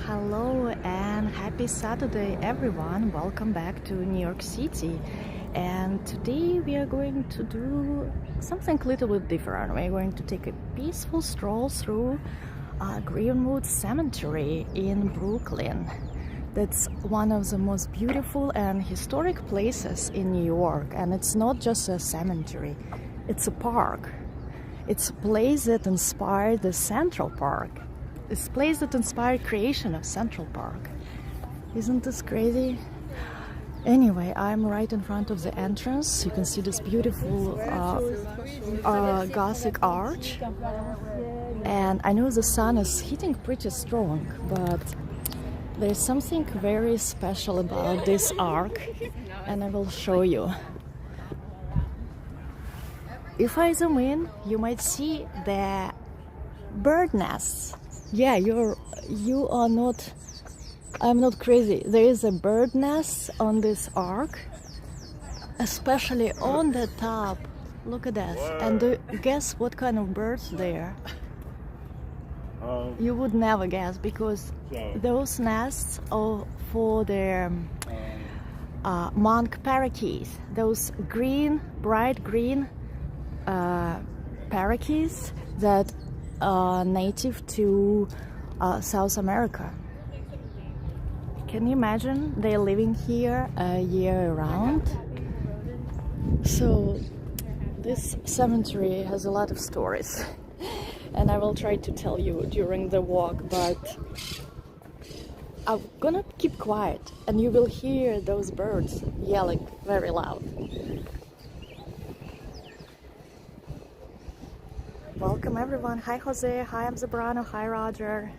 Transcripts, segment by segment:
Hello and happy Saturday everyone. Welcome back to New York City. And today we are going to do something a little bit different. We're going to take a peaceful stroll through Greenwood Cemetery in Brooklyn. That's one of the most beautiful and historic places in New York. And it's not just a cemetery, it's a park. It's a place that inspired the Central Park. This place that inspired creation of Central Park. Isn't this crazy? Anyway, I'm right in front of the entrance. You can see this beautiful Gothic arch. And I know the sun is hitting pretty strong, but there's something very special about this arc, and I will show you. If I zoom in, you might see the bird nests. Yeah, you are not, I'm not crazy. There is a bird nest on this arc, especially on the top. Look at that. And guess what kind of birds there? You would never guess, because those nests are for the monk parakeets. Those green, bright green parakeets that native to South America. Can you imagine? They're living here year round. So this cemetery has a lot of stories, and I will try to tell you during the walk, but I'm gonna keep quiet and you will hear those birds yelling very loud. Welcome everyone. Hi Jose, hi I'm Zabrano, hi Roger.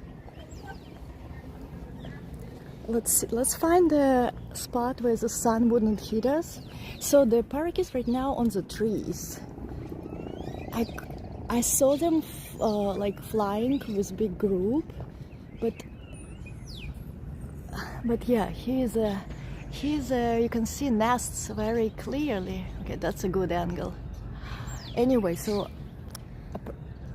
Let's find the spot where the sun wouldn't hit us. So the parakeets right now on the trees. I saw them like flying with big group, but yeah, here's you can see nests very clearly. Okay, that's a good angle. Anyway, so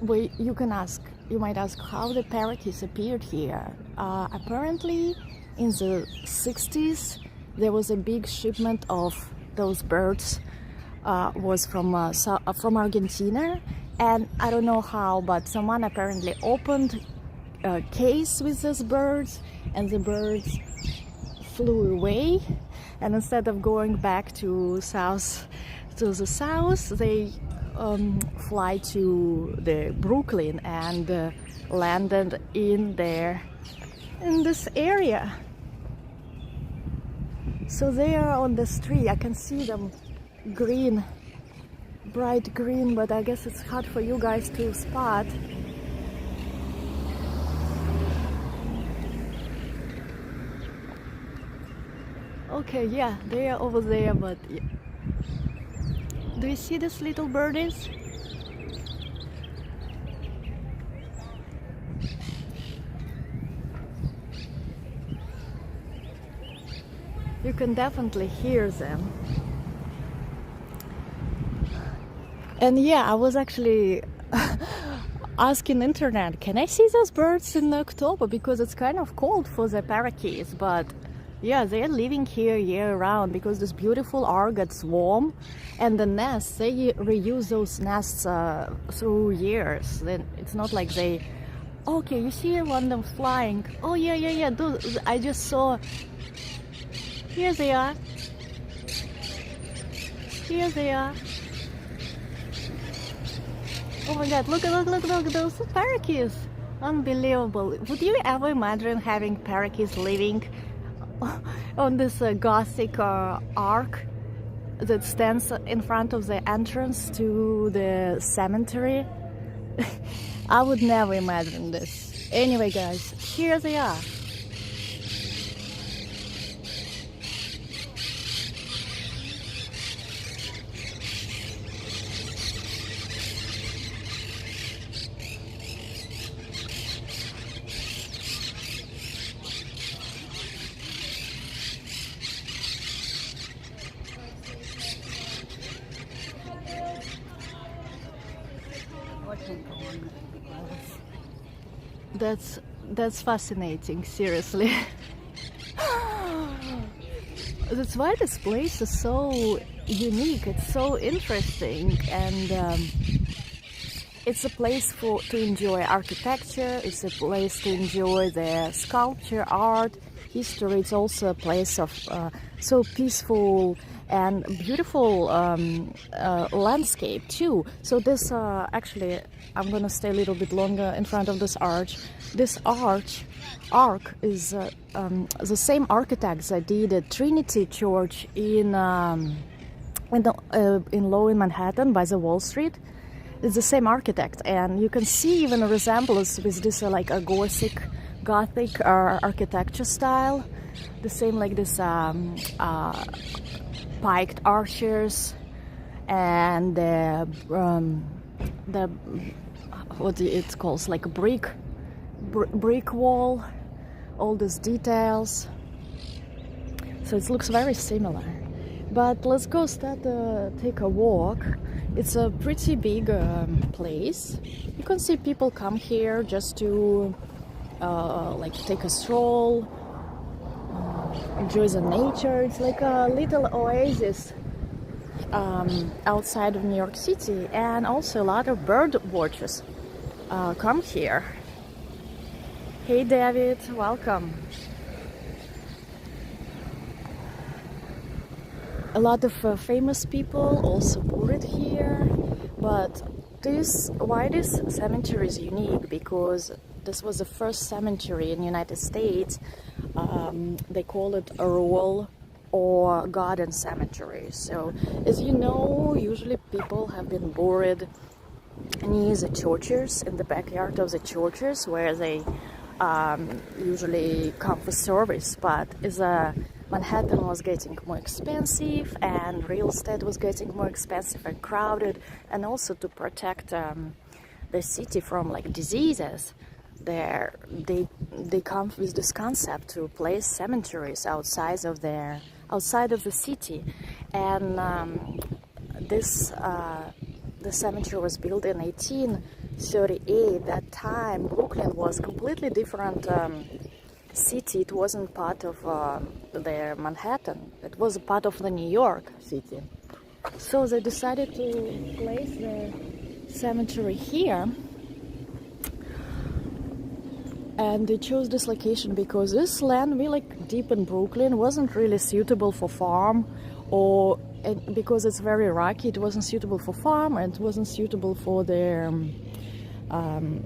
you might ask how the parakeets appeared here. Apparently in the 60s there was a big shipment of those birds was from Argentina, and I don't know how, but someone apparently opened a case with those birds and the birds flew away, and instead of going back to the south, they fly to the Brooklyn and landed in this area. So they are on the street. I can see them green, bright green, but I guess it's hard for you guys to spot. Okay, yeah, they are over there, but yeah. Do you see these little birdies? You can definitely hear them. And yeah, I was actually asking internet, can I see those birds in October? Because it's kind of cold for the parakeets, but yeah, they're living here year round because this beautiful arc gets warm, and the nests, they reuse those nests through years. Then it's not like they, okay, you see one of them flying. Oh yeah, those, I just saw. Here they are. Here they are. Oh my god, look at those parakeets. Unbelievable. Would you ever imagine having parakeets living on this Gothic arc that stands in front of the entrance to the cemetery? I would never imagine this. Anyway guys, here they are. That's That's fascinating, seriously. That's why this place is so unique, it's so interesting, and it's a place to enjoy architecture, it's a place to enjoy the sculpture, art, history. It's also a place of so peaceful and beautiful landscape too. So this actually, I'm gonna stay a little bit longer in front of this arch. This arc is the same architects that did a Trinity Church in Low in Manhattan by the Wall Street. It's the same architect, and you can see even a resemblance with this like a Gothic architecture style. The same like this piked arches and the what it calls like a brick wall. All these details. So it looks very similar. But let's go take a walk. It's a pretty big place. You can see people come here just to like take a stroll, enjoy the nature. It's like a little oasis outside of New York City, and also a lot of bird watchers come here. Hey David, welcome. A lot of famous people also buried here, but why this cemetery is unique, because this was the first cemetery in the United States. They call it a rural or garden cemetery. So, as you know, usually people have been buried near the churches, in the backyard of the churches, where they usually come for service. But as Manhattan was getting more expensive and real estate was getting more expensive and crowded, and also to protect the city from like diseases, they come with this concept to place cemeteries outside of the city. And the cemetery was built in 1838. That time Brooklyn was completely different city. It wasn't part of the Manhattan. It was a part of the New York City. So they decided to place the cemetery here, and they chose this location because this land, like deep in Brooklyn, wasn't really suitable for farm, and because it's very rocky, it wasn't suitable for farm, and it wasn't suitable for their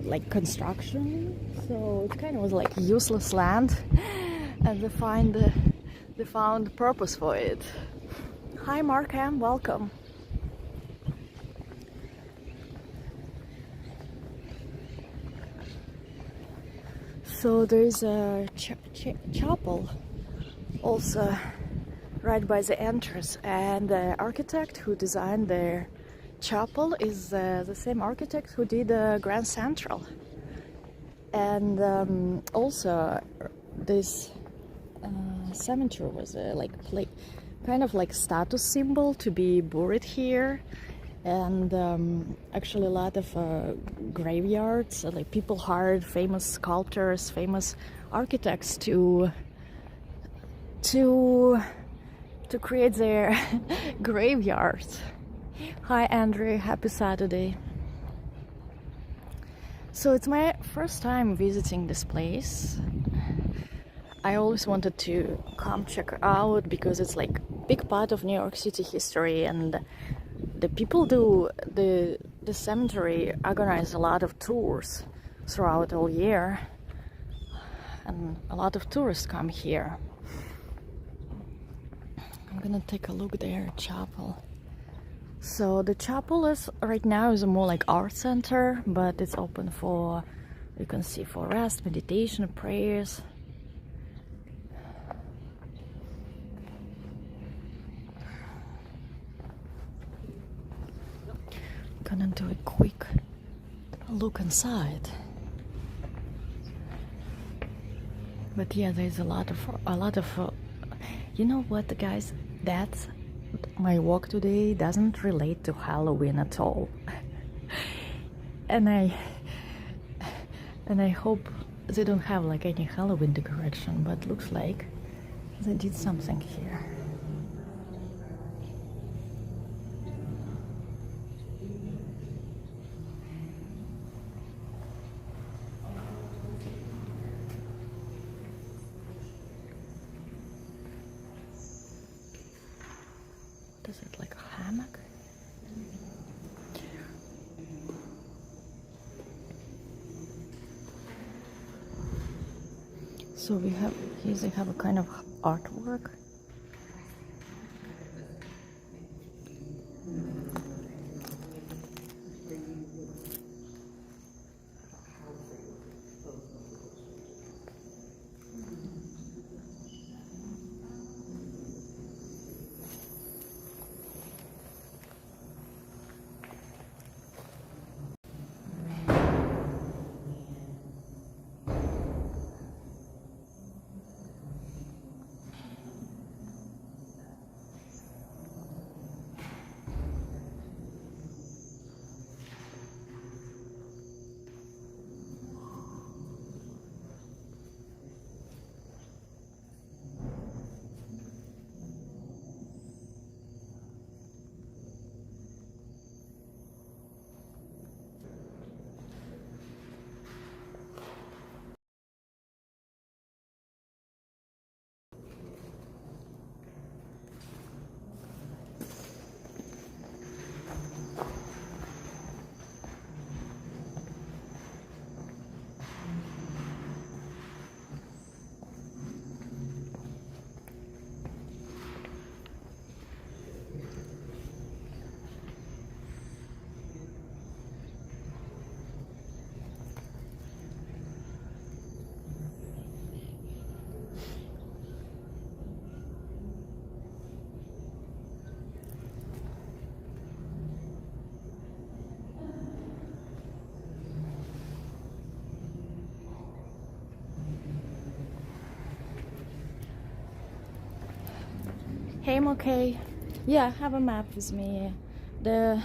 like construction. So it kind of was like useless land, and they found purpose for it. Hi Markham, welcome. So there is a chapel also right by the entrance, and the architect who designed the chapel is the same architect who did Grand Central. And also this cemetery was kind of like status symbol to be buried here. And actually a lot of graveyards, like people hired famous sculptors, famous architects to create their graveyards. Hi Andrew, happy Saturday. So it's my first time visiting this place. I always wanted to come check it out because it's like a big part of New York City history, and the people the cemetery organize a lot of tours throughout all year, and a lot of tourists come here. I'm gonna take a look there, chapel. So the chapel is right now is a more like art center, but it's open for, you can see, for rest, meditation, prayers. Gonna do a quick look inside. But yeah, there's a lot of you know what, guys, that's my walk today doesn't relate to Halloween at all. and I hope they don't have like any Halloween decoration, but looks like they did something here. Is it like a hammock? So we have here they have a kind of artwork. Hey, I'm okay. Yeah, I have a map with me. It's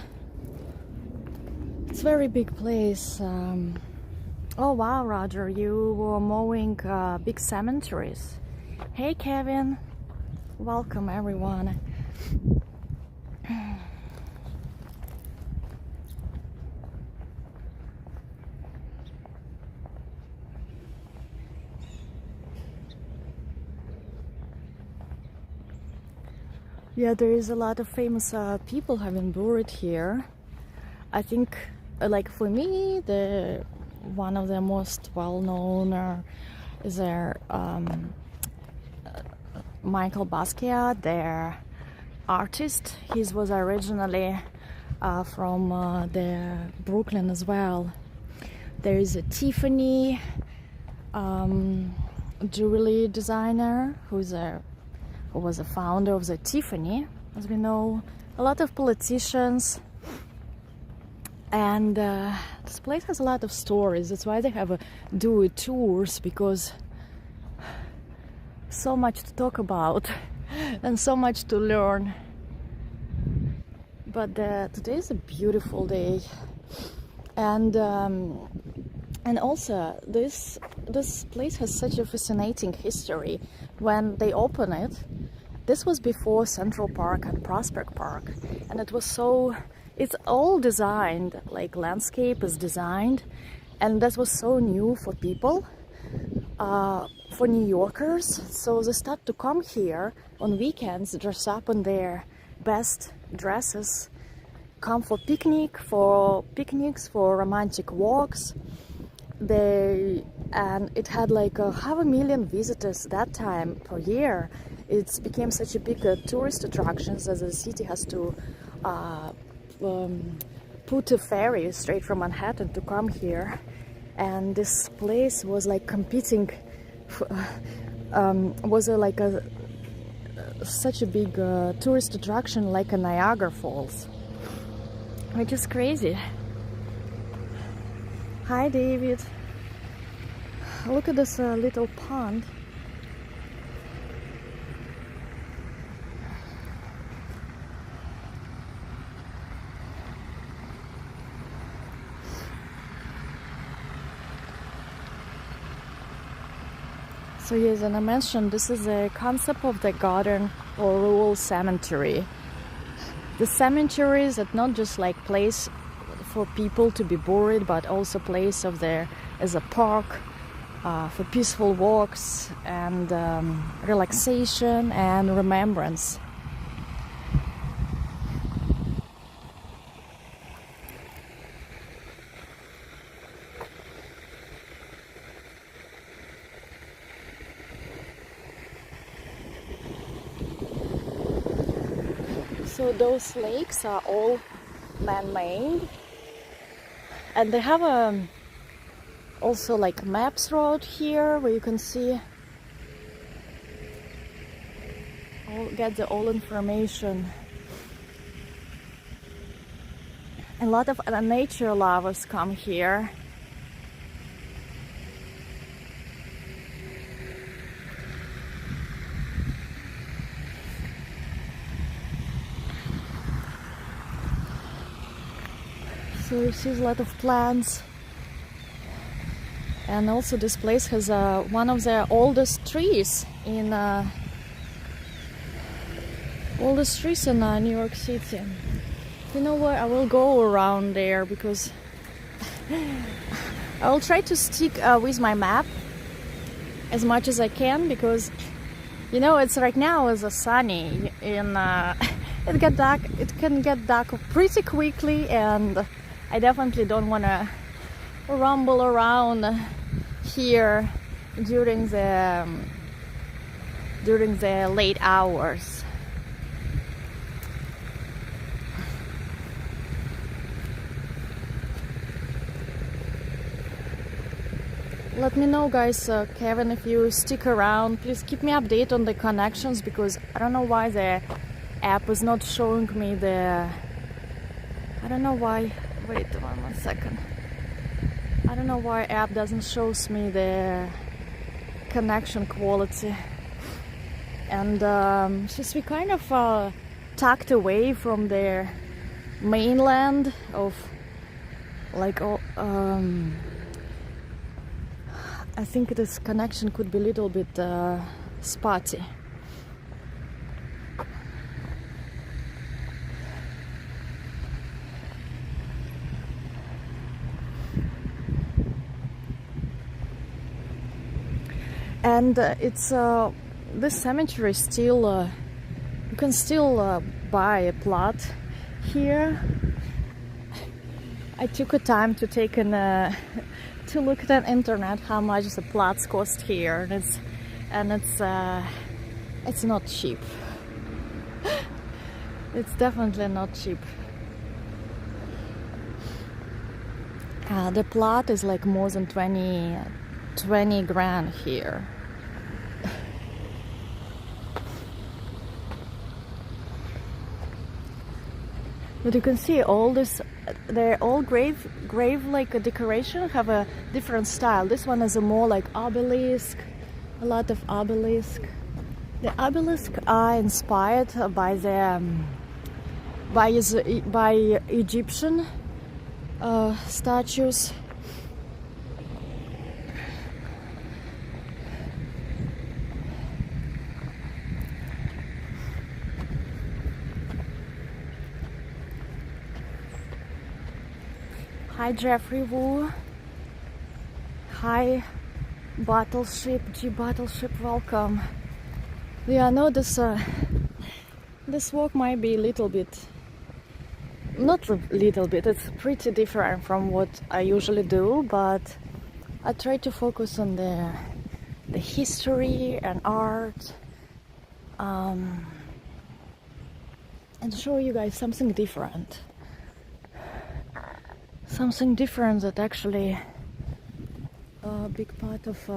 a very big place. Oh wow, Roger, you were mowing big cemeteries. Hey, Kevin. Welcome, everyone. Yeah, there is a lot of famous people have been buried here. I think, like for me, the one of the most well-known is their Michael Basquiat, their artist. He was originally from the Brooklyn as well. There is a Tiffany jewelry designer who was a founder of the Tiffany, as we know. A lot of politicians, and this place has a lot of stories. That's why they have do tours, because so much to talk about and so much to learn. But today is a beautiful day, and also this place has such a fascinating history. When they opened it, this was before Central Park and Prospect Park, and it's all designed, like landscape is designed, and that was so new for people, for New Yorkers. So they start to come here on weekends, dress up in their best dresses, come for picnics, for romantic walks. And it had like 500,000 visitors that time per year. It became such a big tourist attraction that the city has to put a ferry straight from Manhattan to come here. And this place was like competing, such a big tourist attraction, like a Niagara Falls, which is crazy. Hi, David. Look at this little pond. So yes, and I mentioned this is a concept of the garden or rural cemetery. The cemeteries are not just like place for people to be buried, but also place of there as a park for peaceful walks and relaxation and remembrance. So those lakes are all man-made, and they have also like maps road here where you can see get the all information. A lot of nature lovers come here. So you see a lot of plants, and also this place has one of the oldest trees in New York City. You know what? I will go around there because I will try to stick with my map as much as I can, because you know it's right now is a sunny and it can get dark pretty quickly, and I definitely don't want to rumble around here during the late hours. Let me know, guys, Kevin, if you stick around. Please keep me updated on the connections, because I don't know why the app is not showing me the... I don't know why. Wait 1 second. I don't know why app doesn't shows me the connection quality. And since we kind of tucked away from the mainland of like I think this connection could be a little bit spotty. And it's this cemetery is still you can still buy a plot here. I took a time to take an to look at the internet how much the plots cost here, and it's not cheap. It's definitely not cheap. The plot is like more than 20 grand here. But you can see all this, they're all grave like a decoration, have a different style. This one is a more like obelisk, a lot of obelisk. The obelisk are inspired by the by Egyptian statues. Hi Jeffrey Wu. Hi Battleship, G Battleship, welcome. Yeah, I know this walk might be a little bit, not a little bit, it's pretty different from what I usually do, but I try to focus on the history and art, and show you guys something different. Something different that actually a big part of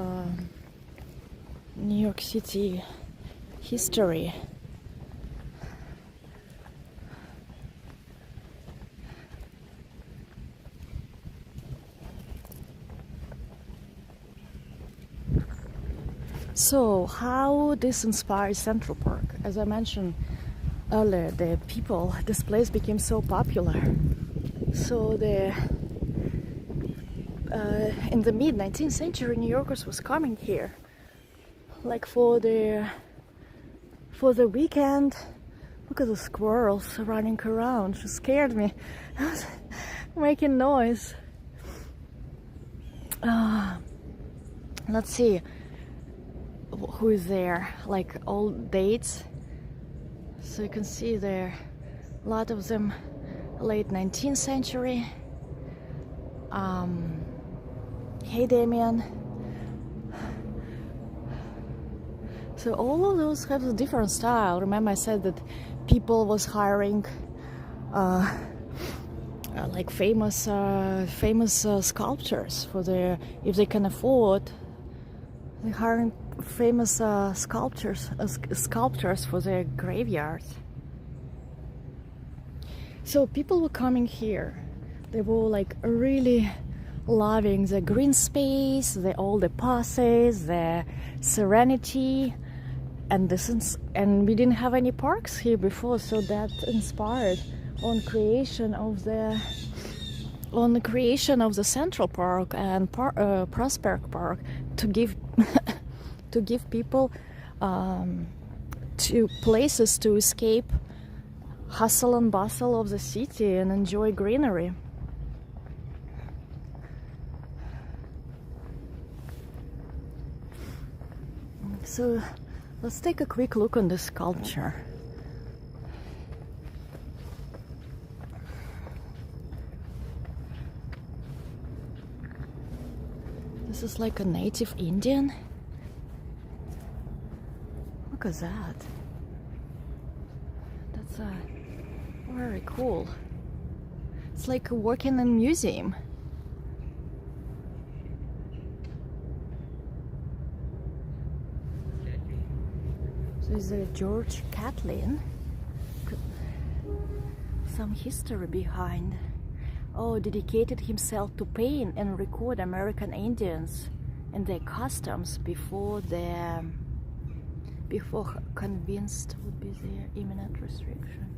New York City history. So how this inspires Central Park? As I mentioned earlier, this place became so popular. So in the mid-19th century, New Yorkers was coming here like for the weekend. Look at the squirrels running around. She scared me. Making noise. Let's see who is there. Like old dates. So you can see there a lot of them late 19th century. Hey Damien. So all of those have a different style. Remember I said that people was hiring like famous sculptors for their, if they can afford, they hiring famous sculptors for their graveyards. So people were coming here. They were like really loving the green space, all the passes, the serenity, and and we didn't have any parks here before, so that inspired on the creation of the Central Park and Prospect Park to give to give people to places to escape hustle and bustle of the city and enjoy greenery. So let's take a quick look on this sculpture. This is like a native Indian. Look at that. That's very cool. It's like working in a museum. So is there George Catlin? Some history behind. Oh, dedicated himself to paint and record American Indians and their customs before convinced would be their imminent restriction.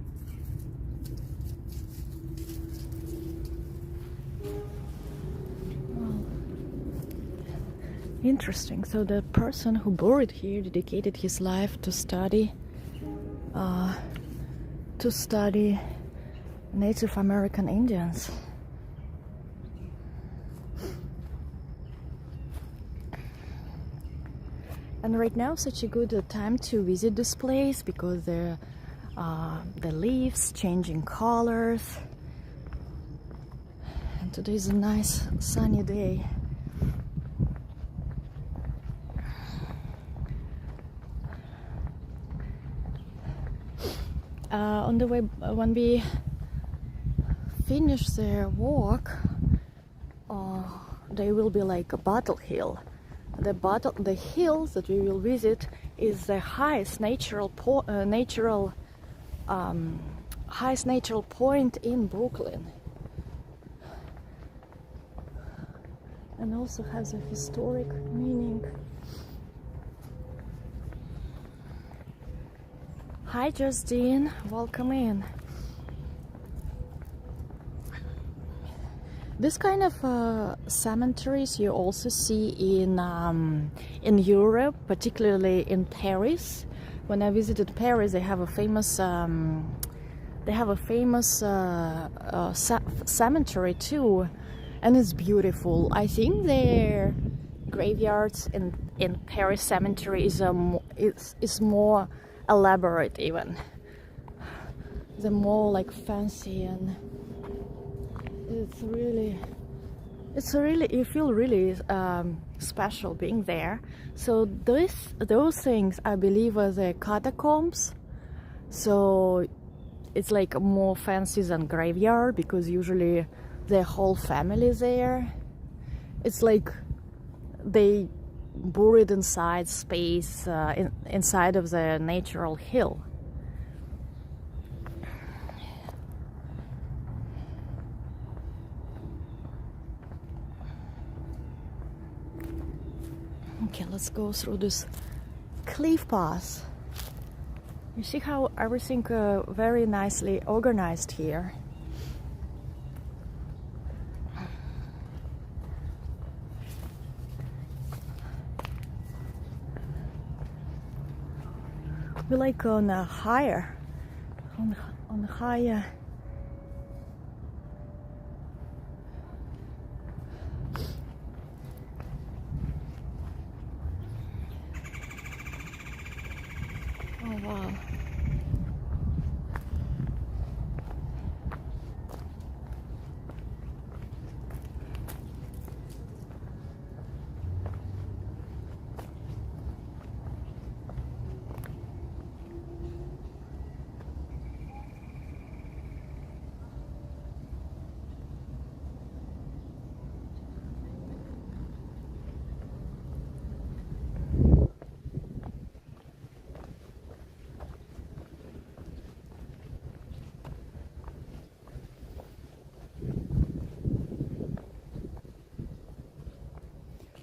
Well, interesting. So the person who buried here dedicated his life to study Native American Indians. And right now such a good time to visit this place because the leaves changing colors, and today is a nice sunny day. On the way, when we finish the walk, there will be like a battle hill. The hill that we will visit is the highest natural point in Brooklyn, and also has a historic meaning. Hi Justine, welcome in. This kind of cemeteries you also see in Europe, particularly in Paris. When I visited Paris, they have a famous cemetery too, and it's beautiful. I think their graveyards in Paris cemetery is more elaborate even. They're more like fancy, and it's really you feel really special being there. So those things I believe are the catacombs. So it's like more fancy than graveyard because usually the whole family is there. It's like they buried inside space, inside of the natural hill. Okay, let's go through this cliff path. You see how everything very nicely organized here. We're like on a higher, on higher. Oh wow.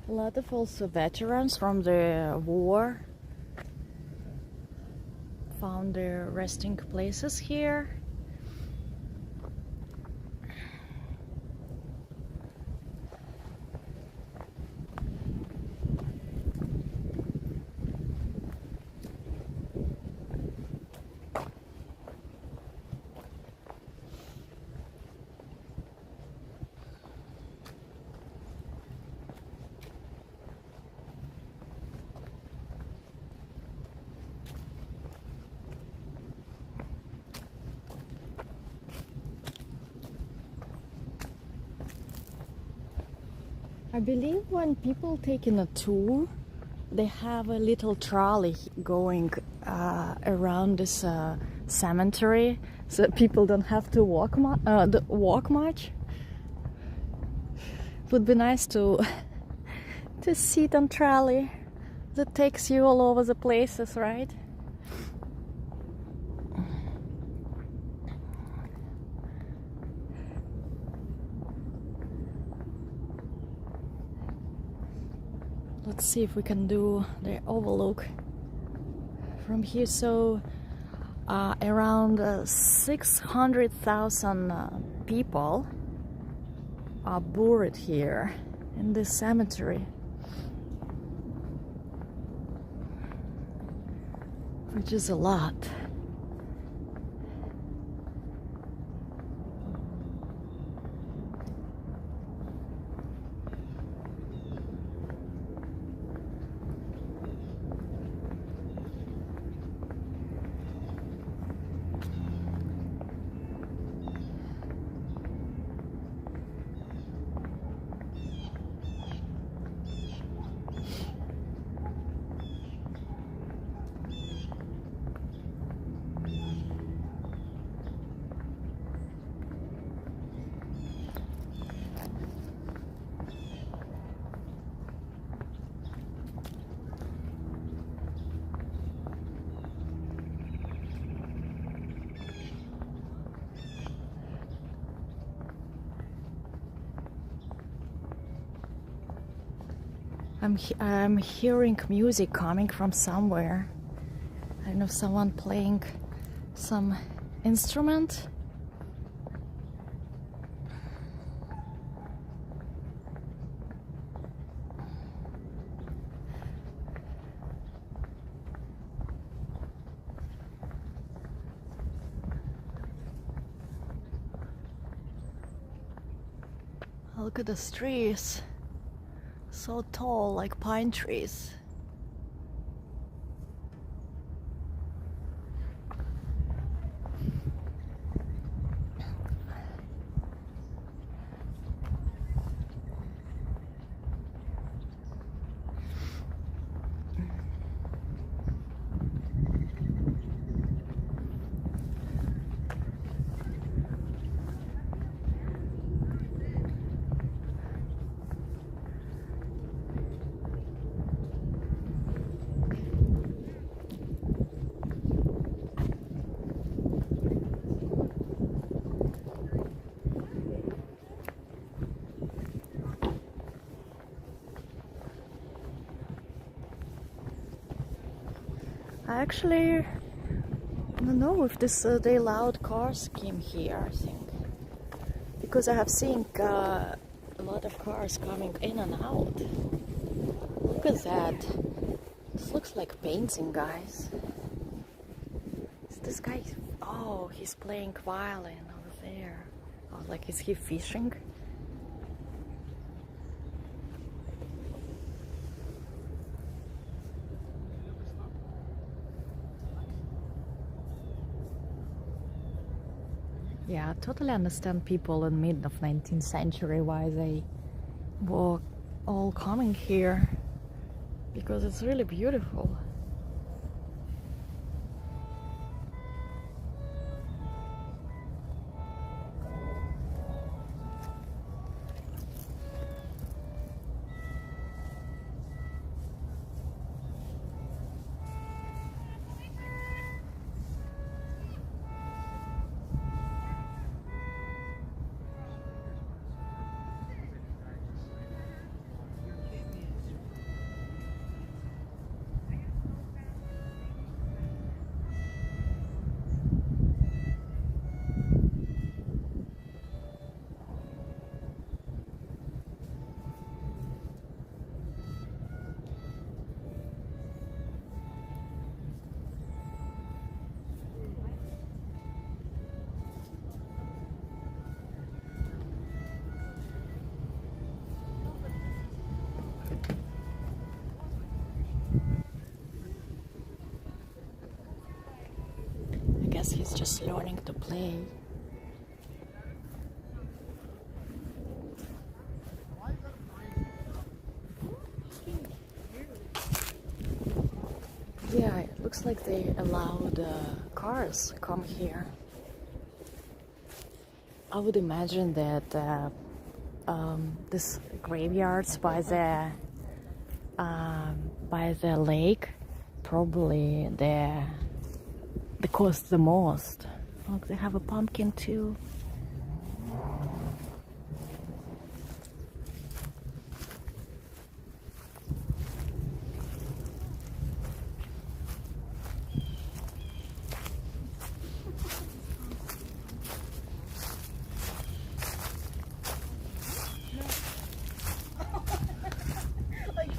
A lot of also veterans from the war found their resting places here. I believe when people taking a tour, they have a little trolley going around this cemetery, so that people don't have to walk much. It would be nice to to sit on trolley that takes you all over the places, right? Let's see if we can do the overlook from here. So around 600,000 people are buried here in this cemetery, which is a lot. I'm hearing music coming from somewhere. I don't know if someone playing some instrument. Look at the trees. So tall, like pine trees. Actually, I don't know if this they allowed car scheme here, I think, because I have seen a lot of cars coming in and out. Look at that. This looks like painting, guys. this guy? Oh, he's playing violin over there. Oh, like, is he fishing? Yeah, I totally understand people in mid of 19th century why they were all coming here, because it's really beautiful. I guess he's just learning to play. Yeah, it looks like they allowed cars come here. I would imagine that this graveyards by the lake probably they cost the most. Look, they have a pumpkin too.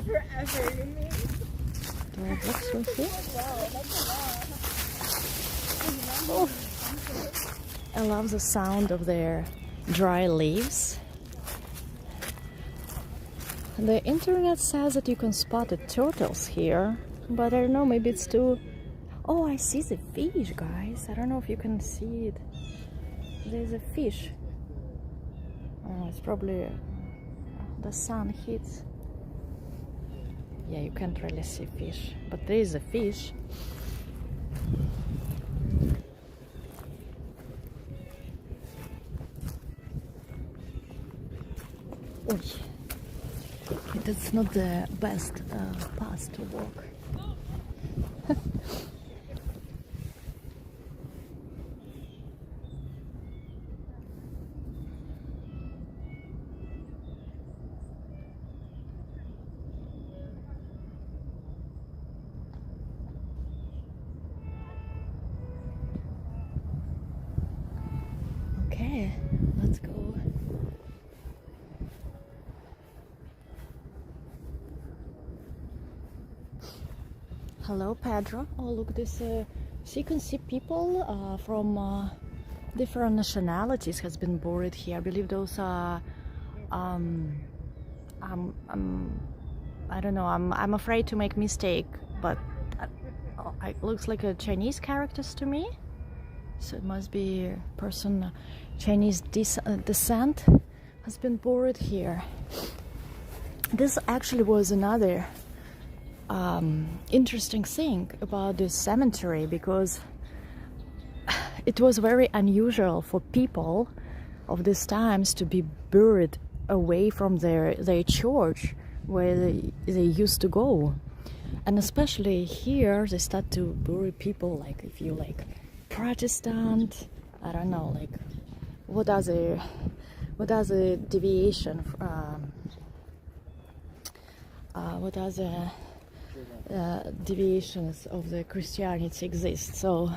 Forever, you mean? Do I have books with you? Wow, that's a lot. Oh. I love the sound of their dry leaves. The internet says that you can spot the turtles here, but I don't know, maybe it's too... Oh, I see the fish, guys. I don't know if you can see it. There's a fish. Oh, it's probably the sun hits. Yeah, you can't really see fish, but there is a fish. Oh, that's not the best path to walk. Okay, let's go. Hello, Pedro. Oh, look, this. So you can see people from different nationalities has been buried here. I believe those are. I don't know. I'm afraid to make mistake, but it looks like a Chinese characters to me. So it must be a person Chinese descent has been buried here. This actually was another interesting thing about this cemetery, because it was very unusual for people of these times to be buried away from their church where they used to go. And especially here they start to bury people, like if you like Protestant, I don't know, like what are the deviation what other deviations of the Christianity exist. So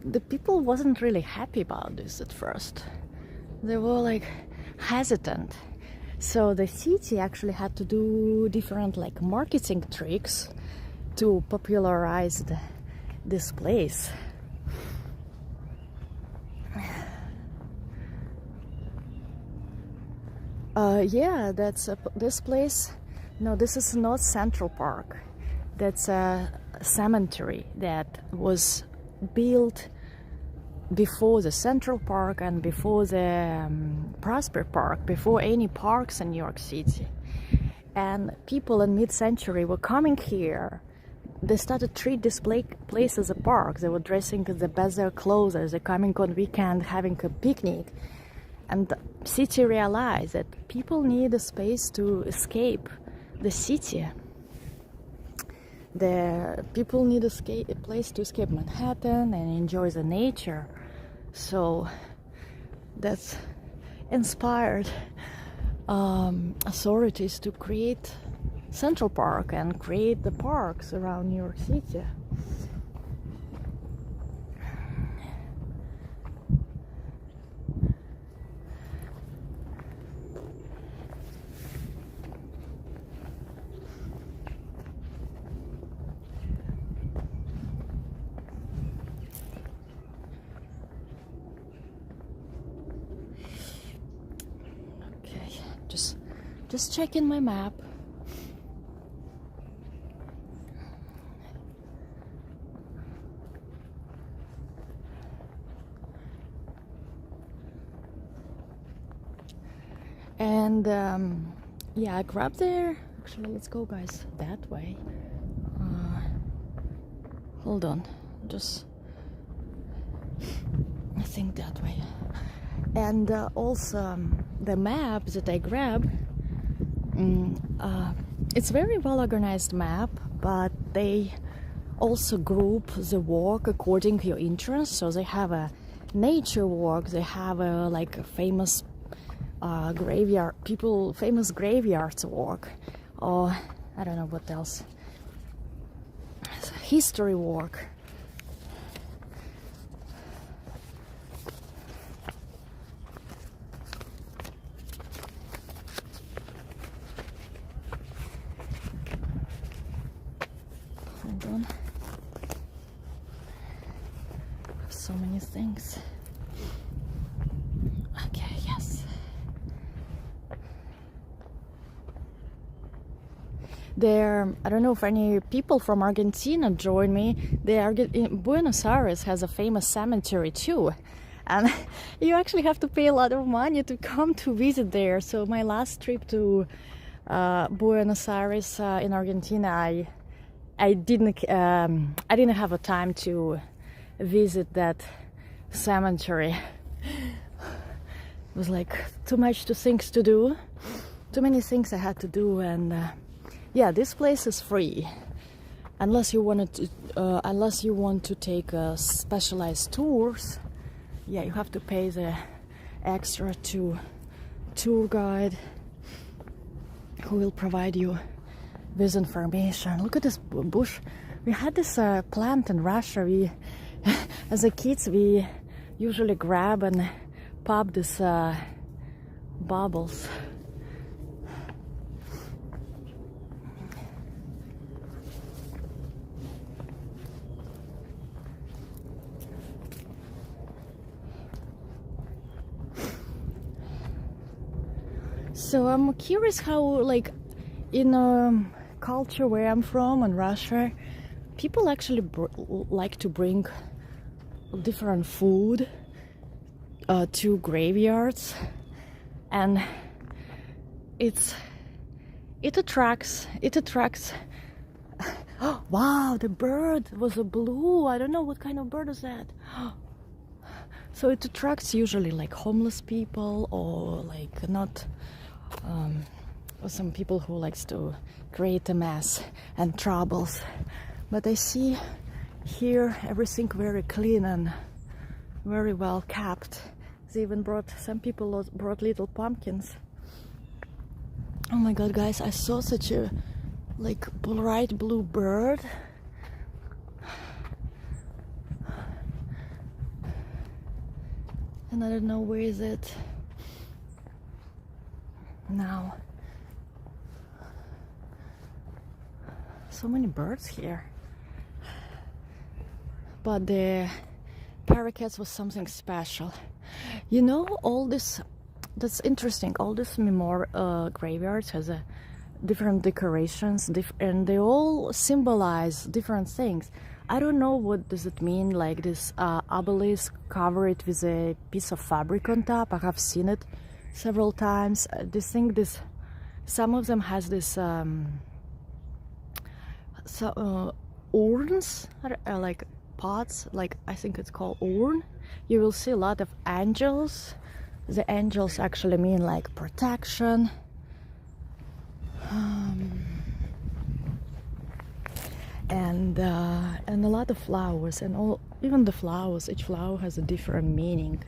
the people wasn't really happy about this at first. They were like hesitant. So the city actually had to do different like marketing tricks to popularize this place. Yeah, that's this place. No, this is not Central Park. That's a cemetery that was built before the Central Park and before the Prosper Park, before any parks in New York City. And people in mid-century were coming here. They started to treat this place as a park. They were dressing in the best their clothes. They're coming on weekend, having a picnic. And the city realized that people need a space to escape the city. The people need a place to escape Manhattan and enjoy the nature. So that's inspired authorities to create Central Park and create the parks around New York City. Just checking my map. And yeah, I grabbed there. Actually, let's go, guys, that way. Hold on, just I think that way. And also the map that I grabbed. It's very well organized map, but they also group the walk according to your interest. So they have a nature walk, they have a like a famous famous graveyards walk, or I don't know what else. It's a history walk. So many things. Okay, yes. I don't know if any people from Argentina join me. Buenos Aires has a famous cemetery too. And you actually have to pay a lot of money to come to visit there. So my last trip to Buenos Aires in Argentina, I didn't have a time to visit that cemetery. It was like too many things I had to do. And yeah, this place is free unless you want to take specialized tours. Yeah, you have to pay the extra to tour guide who will provide you with information. Look at this bush. We had this plant in Russia. As a kids, we usually grab and pop these bubbles. So I'm curious how, like, in a culture where I'm from, in Russia, people actually like to bring different food to graveyards, and it attracts. Oh, wow, the bird was a blue. I don't know what kind of bird is that. So it attracts usually like homeless people, or like not or some people who likes to create a mess and troubles. But I see here everything very clean and very well kept. They even some people brought little pumpkins. Oh my god, guys, I saw such a like bright blue bird. And I don't know where is it now. So many birds here. But the parakeets was something special. You know, all this That's interesting. All these graveyards has a different decorations, and they all symbolize different things. I don't know what does it mean, like this obelisk covered with a piece of fabric on top. I have seen it several times. This thing, some of them has this urns, like pots, like I think it's called urn. You will see a lot of angels. The angels actually mean like protection. And a lot of flowers, and even the flowers, each flower has a different meaning.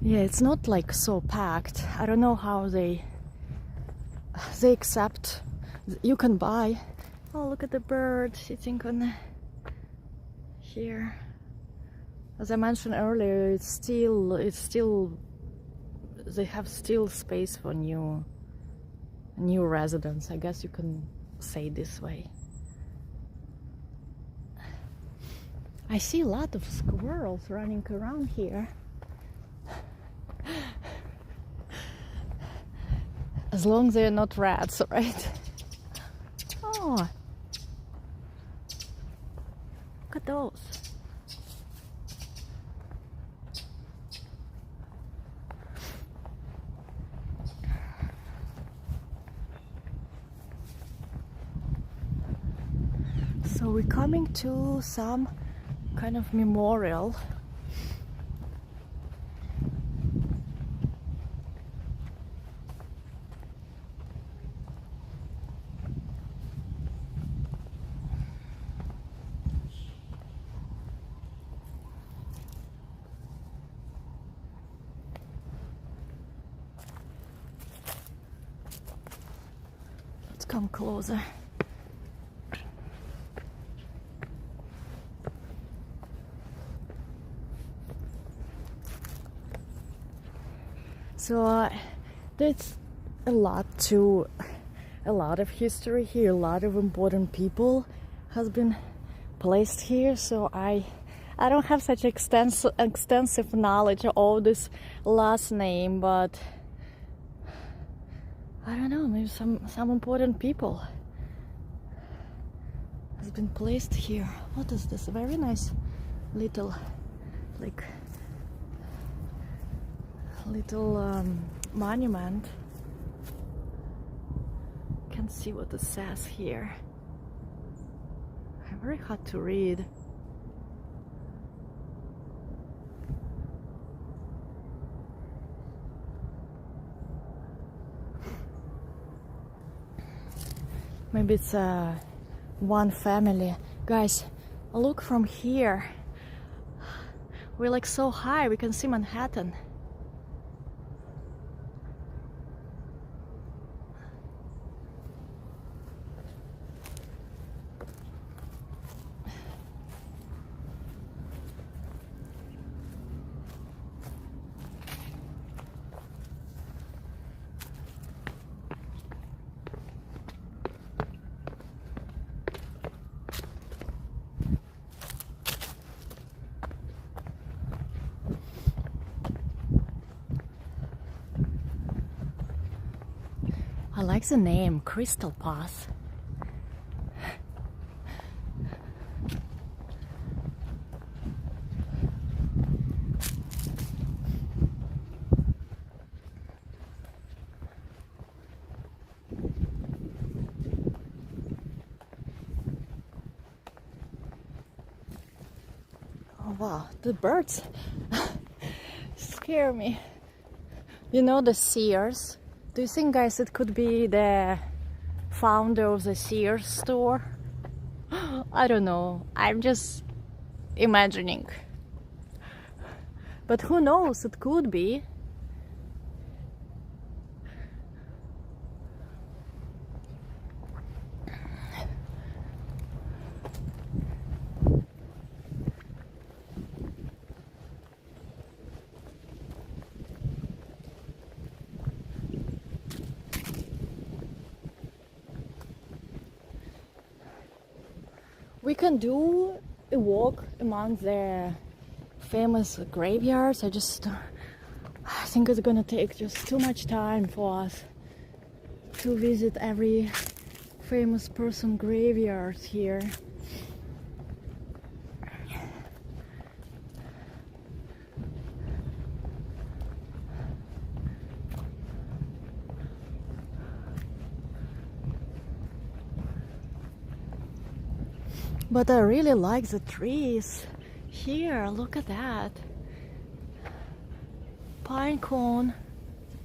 Yeah, it's not like so packed. I don't know how they accept. You can buy. Oh, look at the bird sitting on here. As I mentioned earlier, it's still they have still space for new residents. I guess you can say this way. I see a lot of squirrels running around here. As long as they're not rats, right? Oh, look at those. So we're coming to some kind of memorial. Let's come closer. So there's a lot of history here, a lot of important people has been placed here. So I don't have such extensive knowledge of all this last name, but I don't know, maybe some important people has been placed here. What is this? A very nice little monument. Can't see what it says here. Very hard to read. Maybe it's one family. Guys, look from here. We're like so high, we can see Manhattan. I like the name, Crystal Path. Oh wow, the birds scare me. You know the Sears? Do you think, guys, it could be the founder of the Sears store? I don't know. I'm just imagining. But who knows? It could be. we can do a walk among the famous graveyards. I think it's gonna take just too much time for us to visit every famous person graveyard here. But I really like the trees here. Look at that. Pine cone,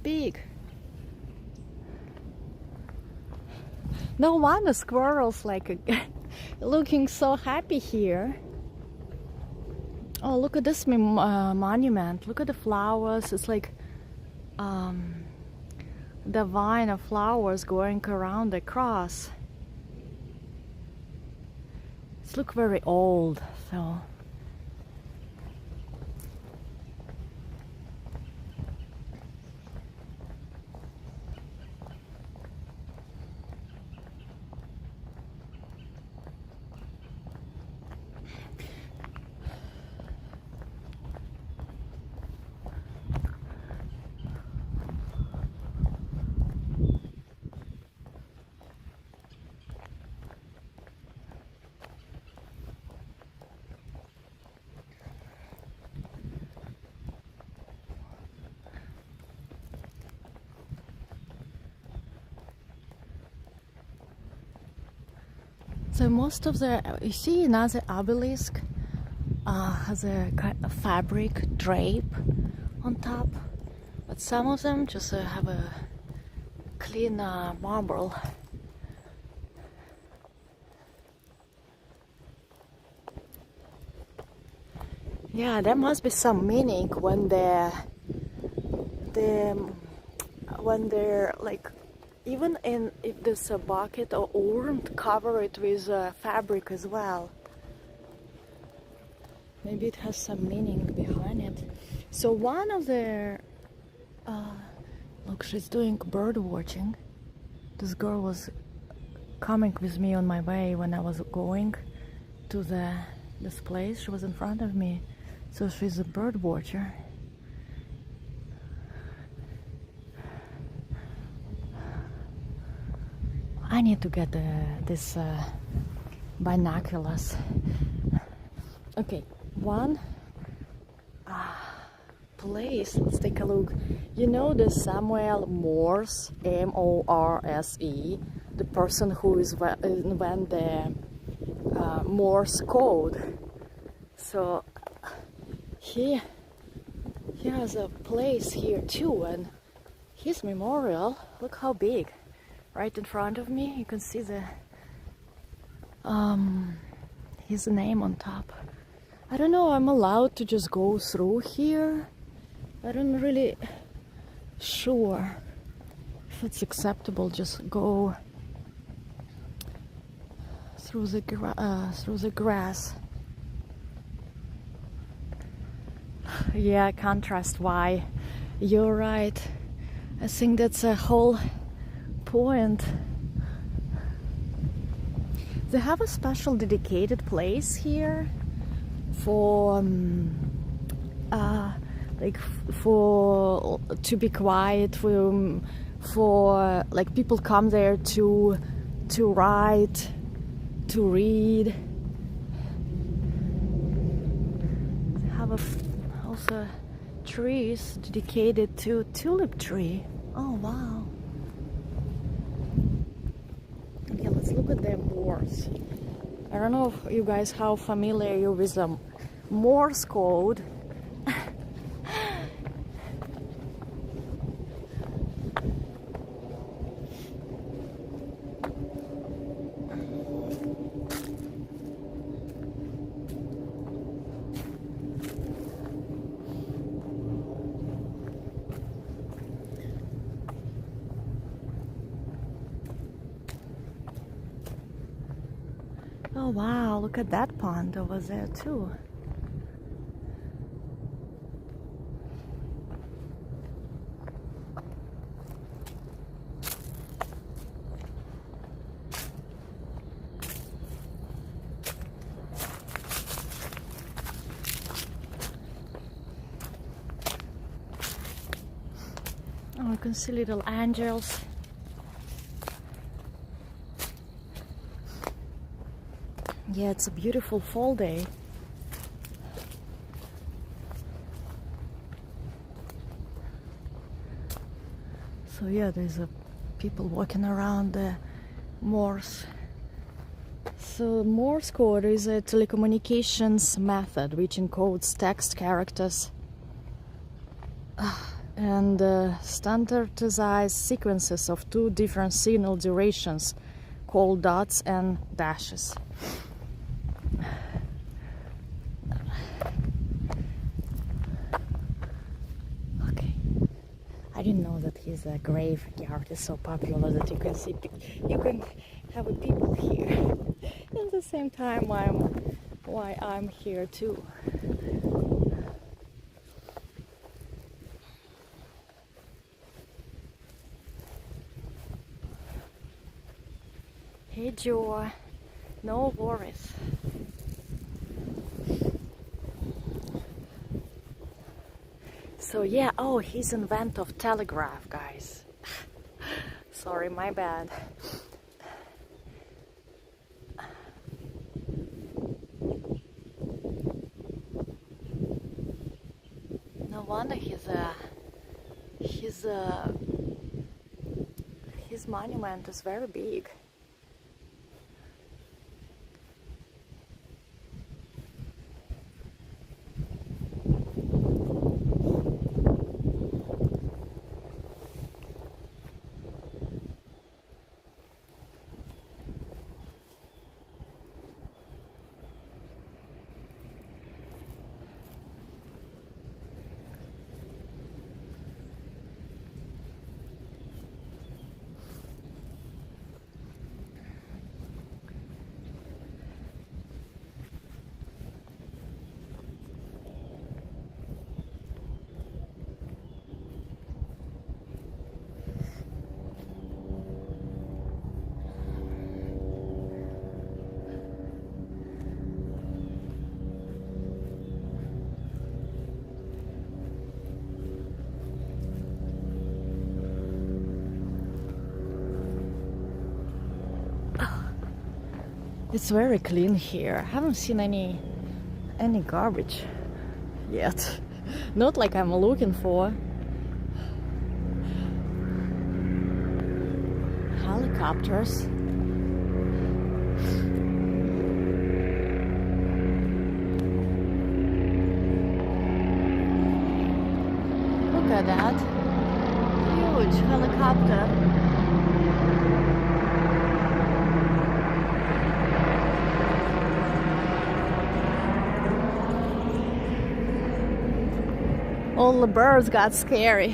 big. No wonder squirrels like looking so happy here. Oh, look at this monument. Look at the flowers. It's like the vine of flowers going around the cross. It looks very old, so. So most of the, you see another obelisk has a kind of fabric drape on top, but some of them just have a clean marble. Yeah, there must be some meaning when they're like, even if there's a bucket or urn, cover it with fabric as well. Maybe it has some meaning behind it. So one of the look, she's doing bird watching. This girl was coming with me on my way when I was going to this place. She was in front of me, so she's a bird watcher. I need to get this binoculars. Okay, one place, let's take a look. You know the Samuel Morse, M-O-R-S-E, the person who invent the Morse code. So he has a place here too, and his memorial, look how big. Right in front of me, you can see his name on top. I don't know, I'm allowed to just go through here. I don't really sure if it's acceptable. Just go through the grass. Yeah, I can't trust why. You're right. I think that's a whole point. They have a special dedicated place here for to be quiet, for like people come there to write, to read. They have also trees dedicated to tulip tree. Oh wow. Okay, let's look at the Morse. I don't know if you guys how familiar you with the Morse code. Oh wow, look at that pond over there too. Oh, you can see little angels. Yeah, it's a beautiful fall day. So yeah, there's people walking around the Morse. So Morse code is a telecommunications method which encodes text characters and standardized sequences of two different signal durations called dots and dashes. Okay, I didn't know that his graveyard is so popular that you can see, you can have people here. At the same time, why I'm here too. Hey Joe, no worries. So yeah, oh, he's inventor of telegraph, guys. Sorry, my bad. No wonder his monument is very big. It's very clean here. I haven't seen any garbage yet. Not like I'm looking for. Helicopters. Look at that. Huge helicopter. All the birds got scared.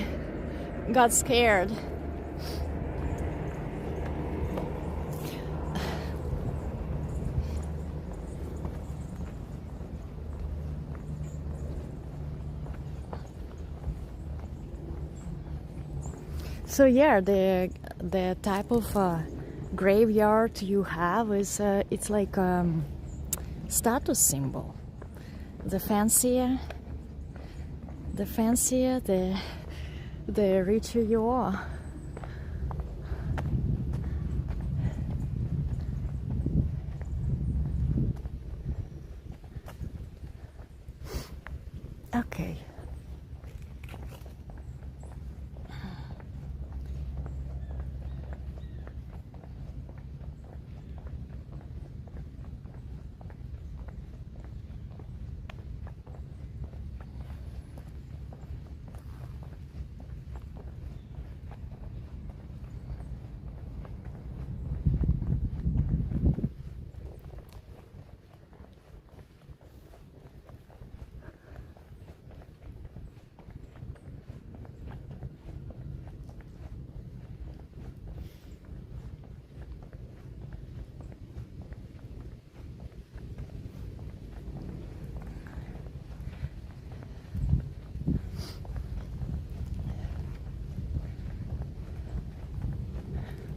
So yeah, the type of graveyard you have is it's like status symbol. The fancier, the richer you are. Okay.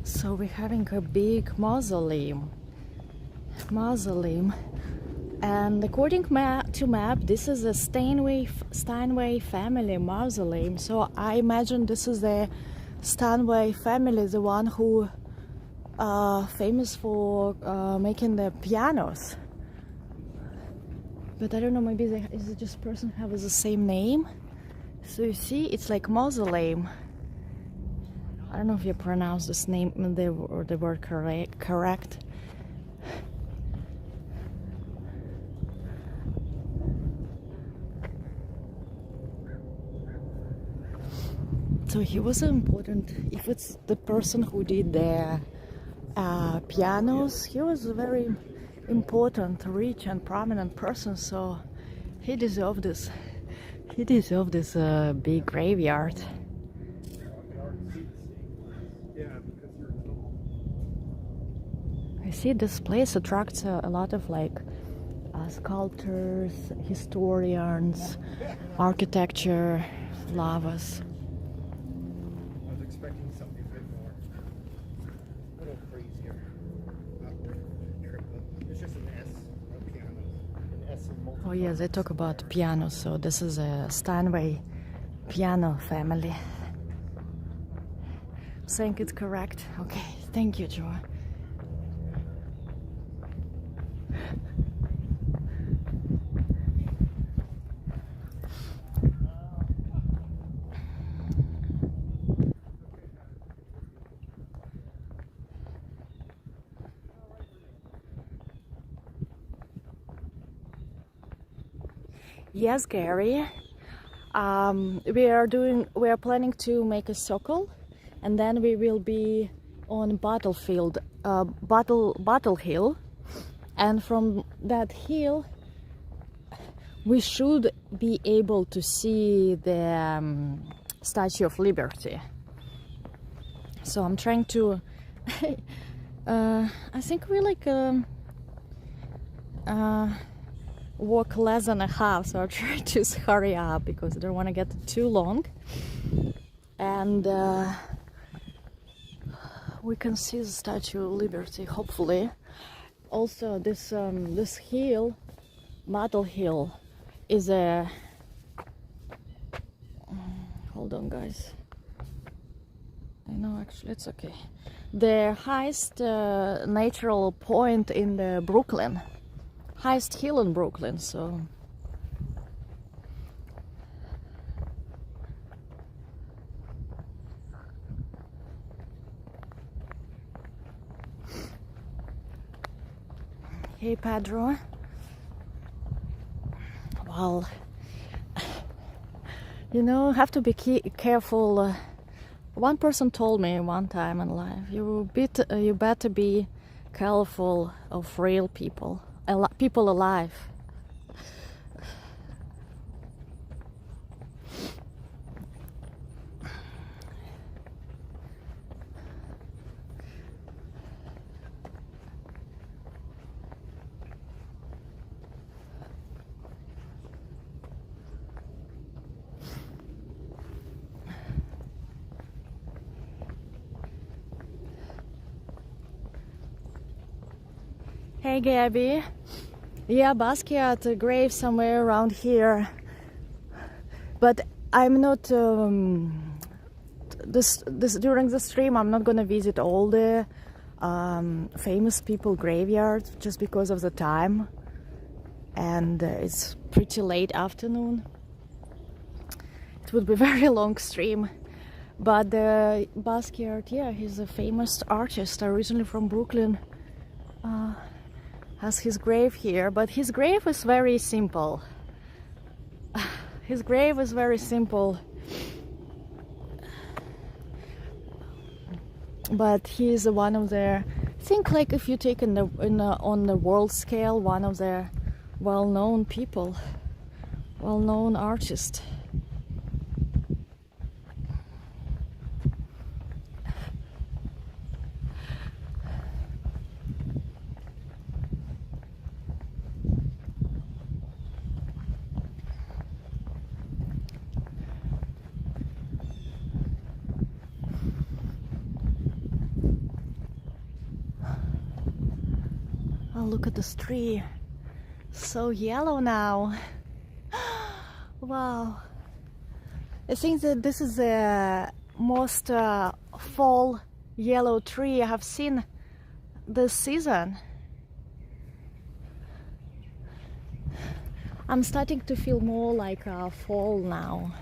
So we're having a big mausoleum, and according to map. This is a Steinway family mausoleum. So I imagine this is the Steinway family, the one who famous for making the pianos. But I don't know, maybe is it just person have the same name? So you see, it's like mausoleum. I don't know if you pronounce this name or the word correct. So he was important. If it's the person who did the pianos, he was a very important, rich and prominent person. So he deserved this. He deserved this big graveyard. I see this place attracts a lot of like sculptors, historians, architecture lovers. I was expecting something a bit more, a little crazier. It's just an S of pianos, an S of multiple. Oh yeah, they talk about pianos. So this is a Steinway piano family. I'm saying it's correct. Okay, thank you, Joy. Yes, Gary. We are planning to make a circle, and then we will be on Battlefield, Battle Hill, and from that hill we should be able to see the Statue of Liberty. So I'm trying to. I think we like. Walk less than a half, so I'll try to hurry up because I don't want to get too long, and we can see the Statue of Liberty hopefully. Also this this hill, Battle Hill, is a hold on guys, I know actually it's okay, the highest natural point in the Brooklyn, highest hill in Brooklyn. So hey Pedro. Well, you know, have to be careful. One person told me one time in life, you better be careful of real people. People alive. Hey Gabby. Yeah, Basquiat grave somewhere around here, but I'm not during the stream I'm not gonna visit all the famous people graveyards just because of the time, and it's pretty late afternoon. It would be a very long stream. But Basquiat, yeah, he's a famous artist originally from Brooklyn, has his grave here, but his grave is very simple. His grave is very simple, but he's one of the, I think, like if you take on the world scale, one of the well-known people, well-known artist. Oh, look at this tree. So yellow now. Wow. I think that this is the most fall yellow tree I have seen this season. I'm starting to feel more like fall now.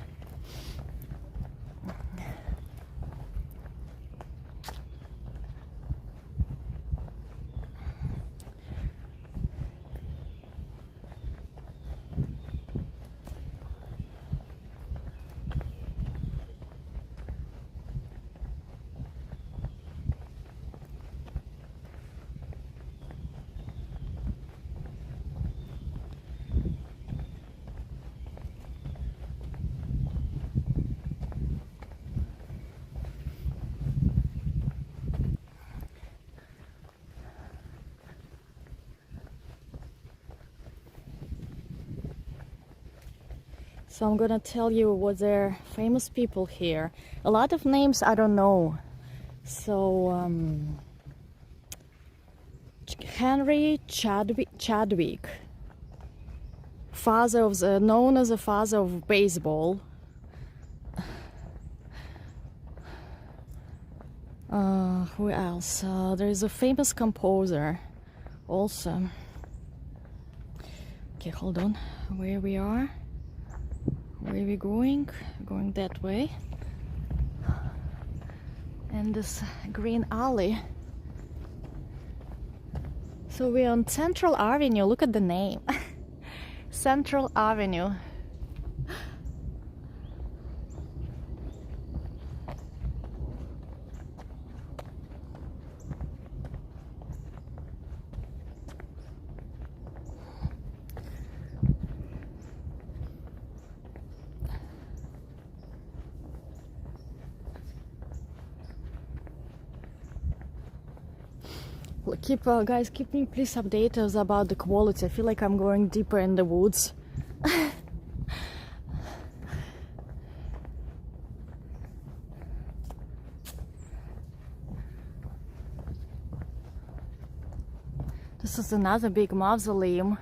So I'm gonna tell you what they're famous people here. A lot of names I don't know. So Henry Chadwick, father of the, known as the father of baseball. Who else? There is a famous composer also. Okay, hold on. Where we are? Where are we going? Going that way. And this green alley. So we're on Central Avenue. Look at the name. Central Avenue. Guys, keep me please updated about the quality. I feel like I'm going deeper in the woods. This is another big mausoleum.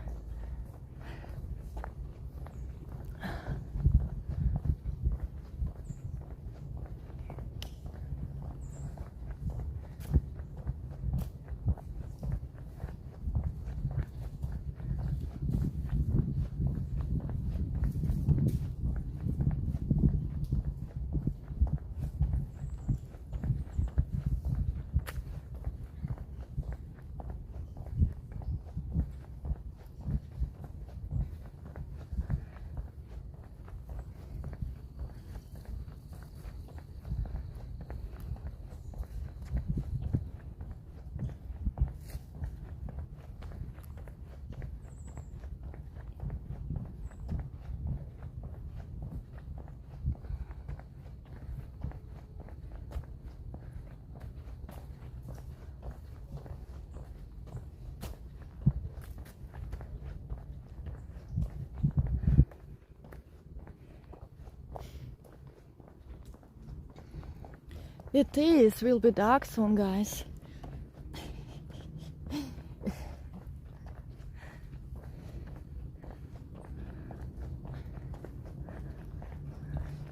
It is, will be dark soon, guys.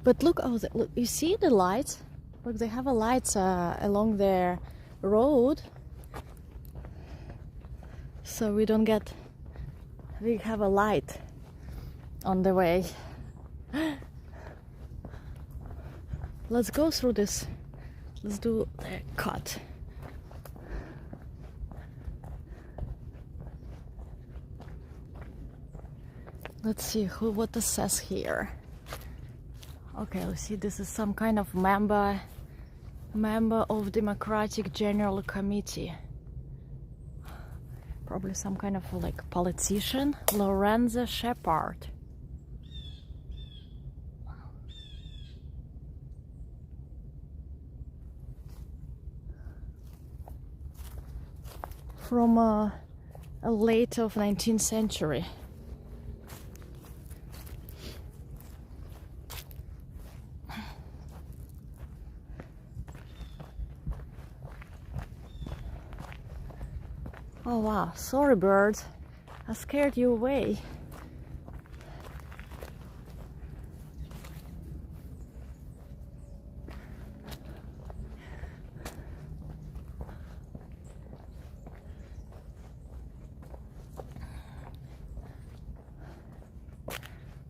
But look, look, you see the lights? Look, they have a lights along their road, so we don't get. We have a light on the way. Let's go through this. Let's do the cut. Let's see what it says here. Okay, let's see. This is some kind of member of Democratic General Committee. Probably some kind of like politician. Lorenzo Shepard. From a late of 19th century. Oh wow, sorry birds. I scared you away.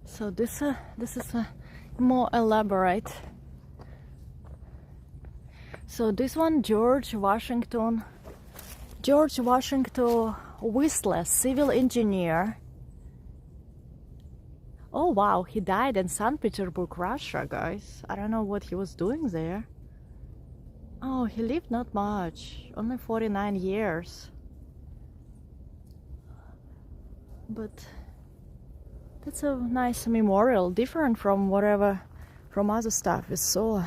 So this is more elaborate. So this one, George Washington Whistler, civil engineer. Oh wow, he died in St. Petersburg, Russia, guys. I don't know what he was doing there. Oh, he lived not much, only 49 years. But that's a nice memorial, different from whatever, from other stuff we saw.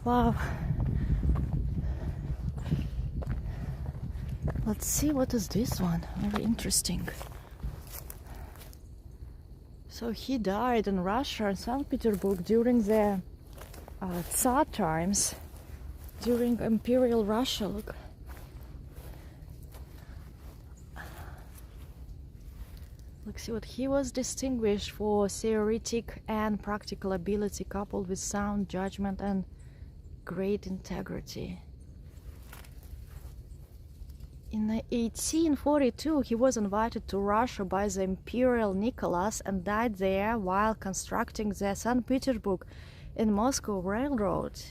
Wow. Let's see, what is this one? Very interesting. So he died in Russia, in St. Petersburg, during the Tsar times, during Imperial Russia. Look. Let's see what he was distinguished for: theoretic and practical ability coupled with sound judgment and great integrity. In 1842, he was invited to Russia by the Imperial Nicholas and died there while constructing the St. Petersburg and Moscow Railroad.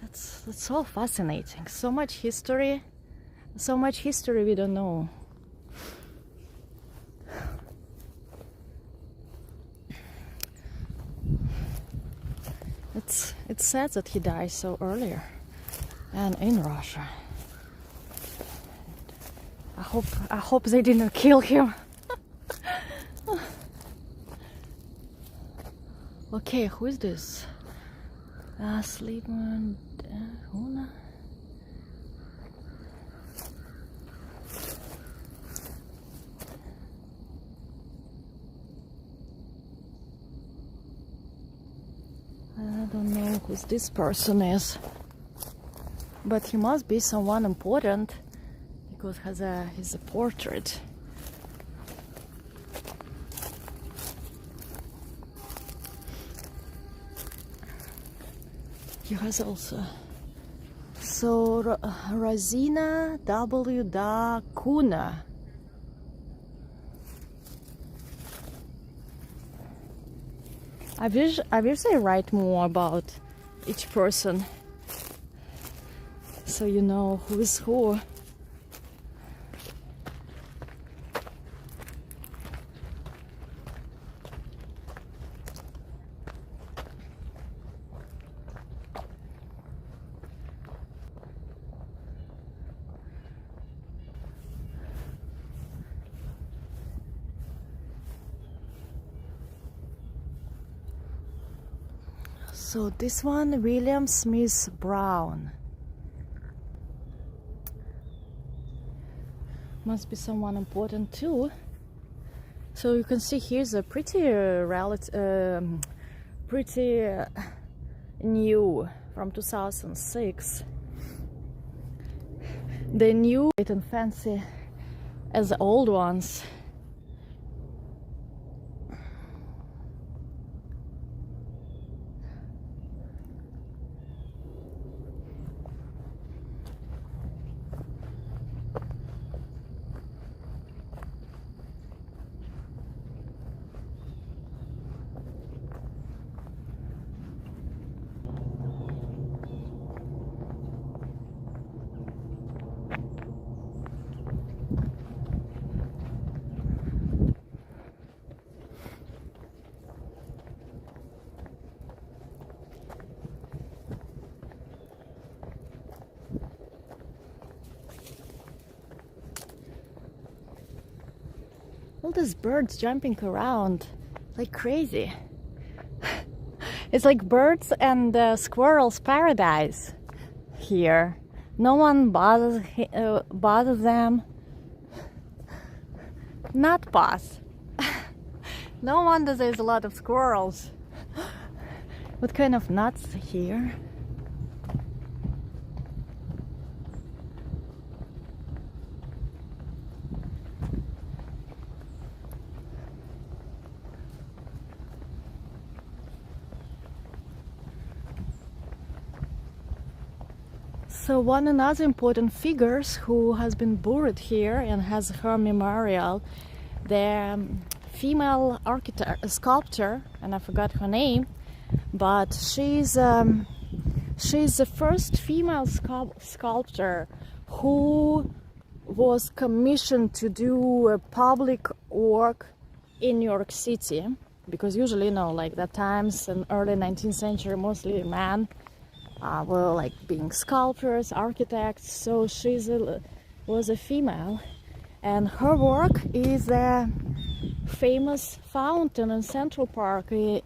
That's so fascinating. So much history we don't know. It's sad that he died so earlier and in Russia. I hope they didn't kill him. Okay, who is this? Sleepman Huna. I don't know who this person is, but he must be someone important because he's a portrait. He has also Razina W. Da Kuna. I wish they write more about each person, so you know who is who. So this one, William Smith Brown. Must be someone important too. So you can see here's a pretty new from 2006. The new and fancy as the old ones. All these birds jumping around like crazy. It's like birds and squirrels paradise here. No one bothers them. Not boss. No wonder there's a lot of squirrels. What kind of nuts here? So one another important figures who has been buried here and has her memorial, the female architect, sculptor, and I forgot her name, but she's the first female sculptor who was commissioned to do a public work in New York City, because usually, you know, like that times in early 19th century, mostly men were like being sculptors, architects. So was a female, and her work is a famous fountain in Central Park near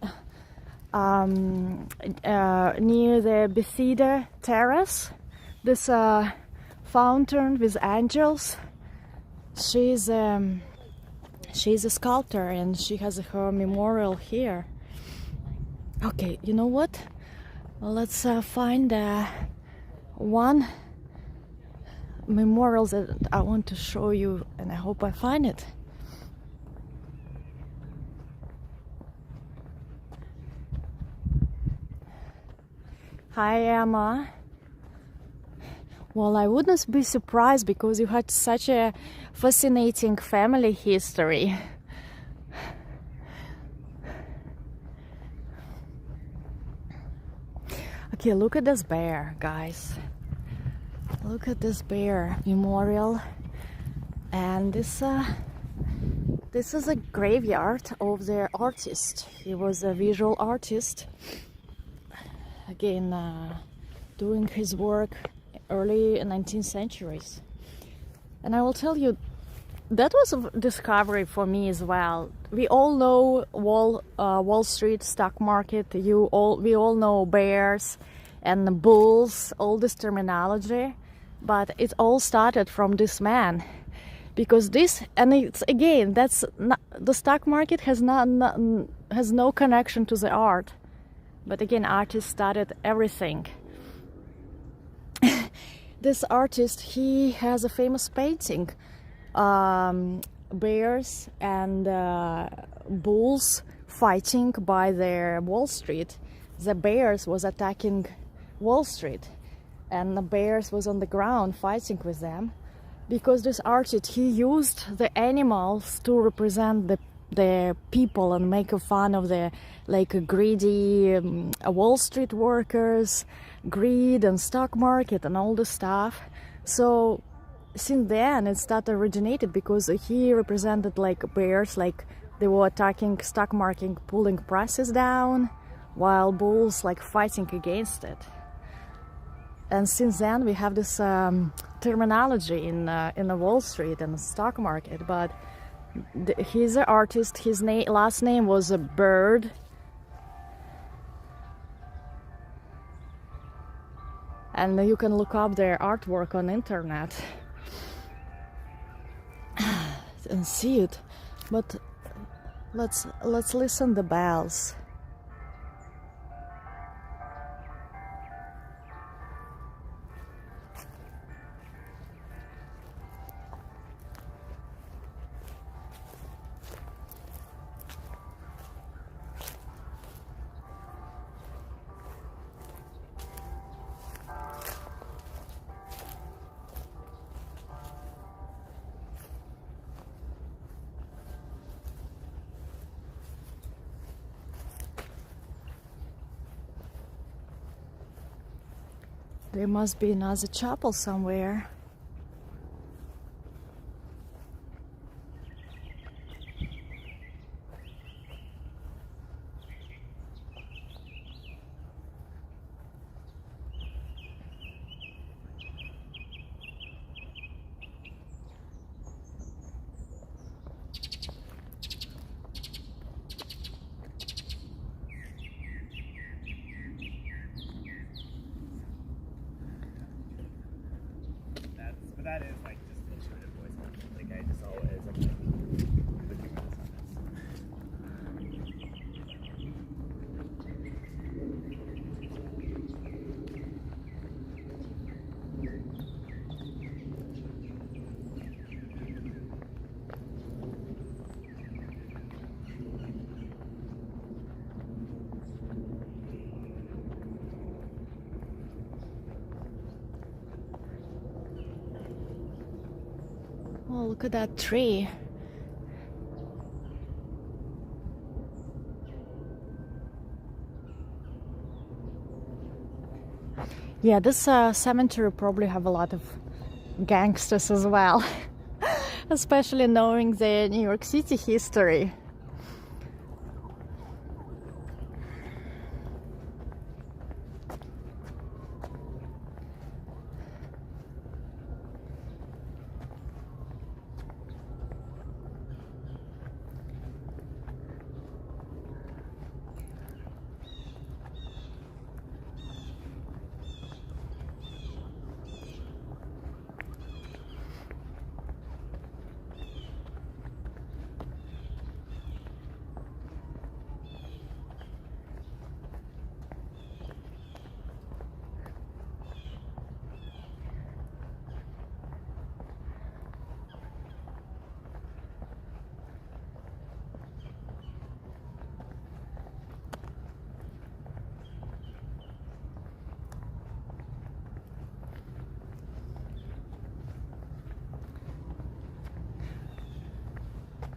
the Bethesda Terrace. This fountain with angels. She's a sculptor, and she has her memorial here. Okay, you know what? Well, let's find one memorial that I want to show you, and I hope I find it. Hi, Emma. Well, I wouldn't be surprised because you had such a fascinating family history. Okay, look at this bear, guys. Look at this bear memorial. And this is a graveyard of the artist. He was a visual artist. Again, doing his work early 19th centuries. And I will tell you, that was a discovery for me as well. We all know Wall Street stock market. We all know bears and bulls, all this terminology, but it all started from this man, because this, and it's again, that's not, the stock market has no connection to the art, but again, artists started everything. This artist, he has a famous painting, bears and bulls fighting by the Wall Street. The bears was attacking Wall Street, and the bears was on the ground fighting with them, because this artist, he used the animals to represent the people and make fun of the greedy Wall Street workers, greed and stock market and all this stuff. So since then it started originated, because he represented bears, they were attacking stock market, pulling prices down, while bulls fighting against it. And since then we have this terminology in the Wall Street and the stock market. But he's an artist. His last name was a Bird. And you can look up their artwork on internet and see it. But let's listen the bells. There must be another chapel somewhere. Oh, look at that tree. Yeah, this cemetery probably have a lot of gangsters as well, especially knowing the New York City history.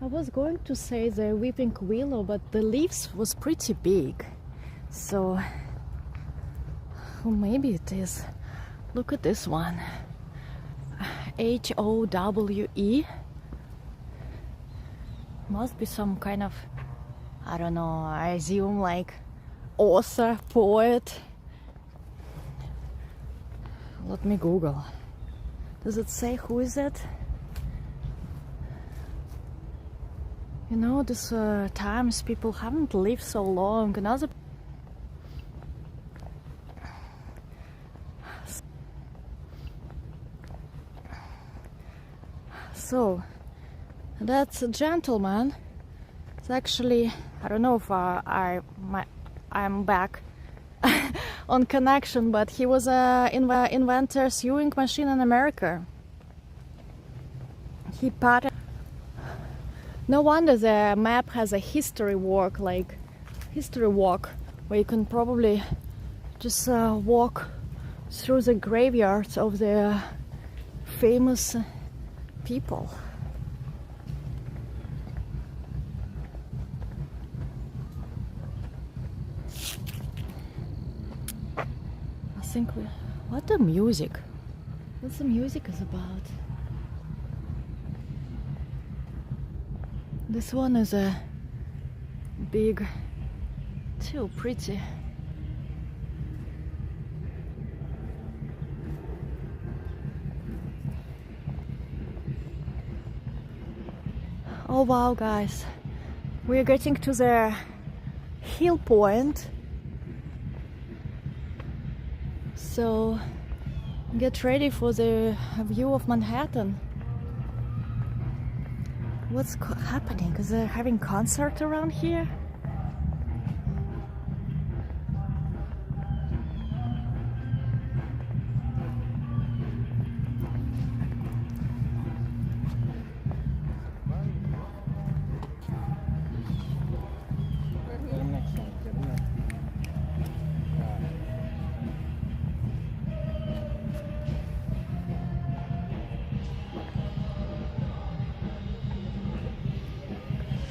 I was going to say the weeping willow, but the leaves was pretty big, so maybe it is. Look at this one, Howe. Must be some kind of, I don't know, I assume like author, poet. Let me Google. Does it say who is it? You know, this times people haven't lived so long. Another so that's a gentleman. It's actually, I don't know if I'm back on connection, but he was a inventor sewing machine in America. He patented. No wonder the map has a history walk, like history walk, where you can probably just walk through the graveyards of the famous people. I think what the music? What's the music is about? This one is a big, too pretty. Oh wow, guys, we're getting to the hill point, so get ready for the view of Manhattan. What's happening? Is they having concert around here?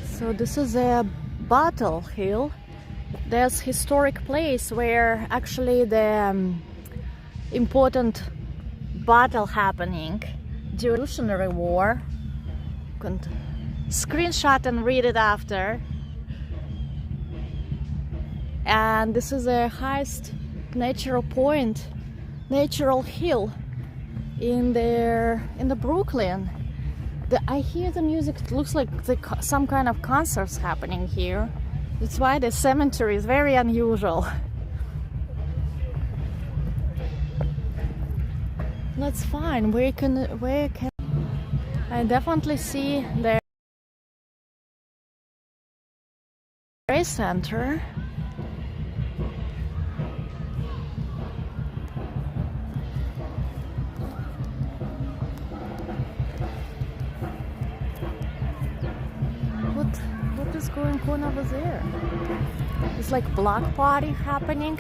So this is a battle hill. There's historic place where actually the important battle happening during the Revolutionary War. You can screenshot and read it after. And this is the highest natural point, natural hill in the Brooklyn. I hear the music. It looks like some kind of concerts happening here. That's why the cemetery is very unusual. That's fine. Where can I definitely see the race center. What is going on over there? It's like block party happening.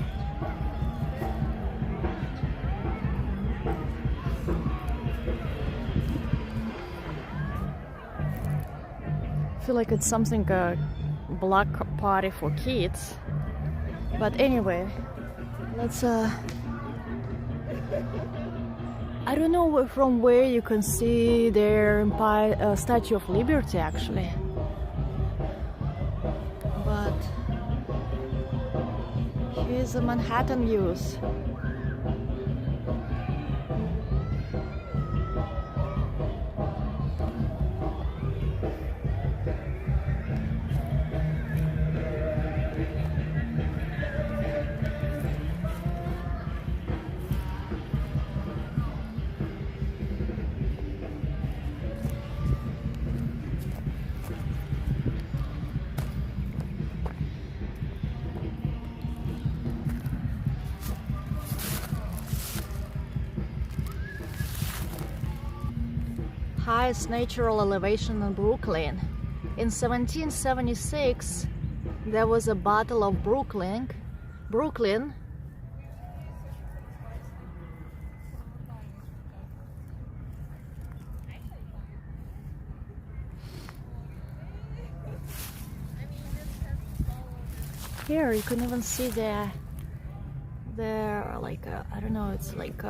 I feel like it's something block party for kids. But anyway, let's I don't know from where you can see their Empire Statue of Liberty actually, but here's the Manhattan views. Highest natural elevation in Brooklyn. In 1776, there was a Battle of Brooklyn. Here you can even see the like I don't know, it's like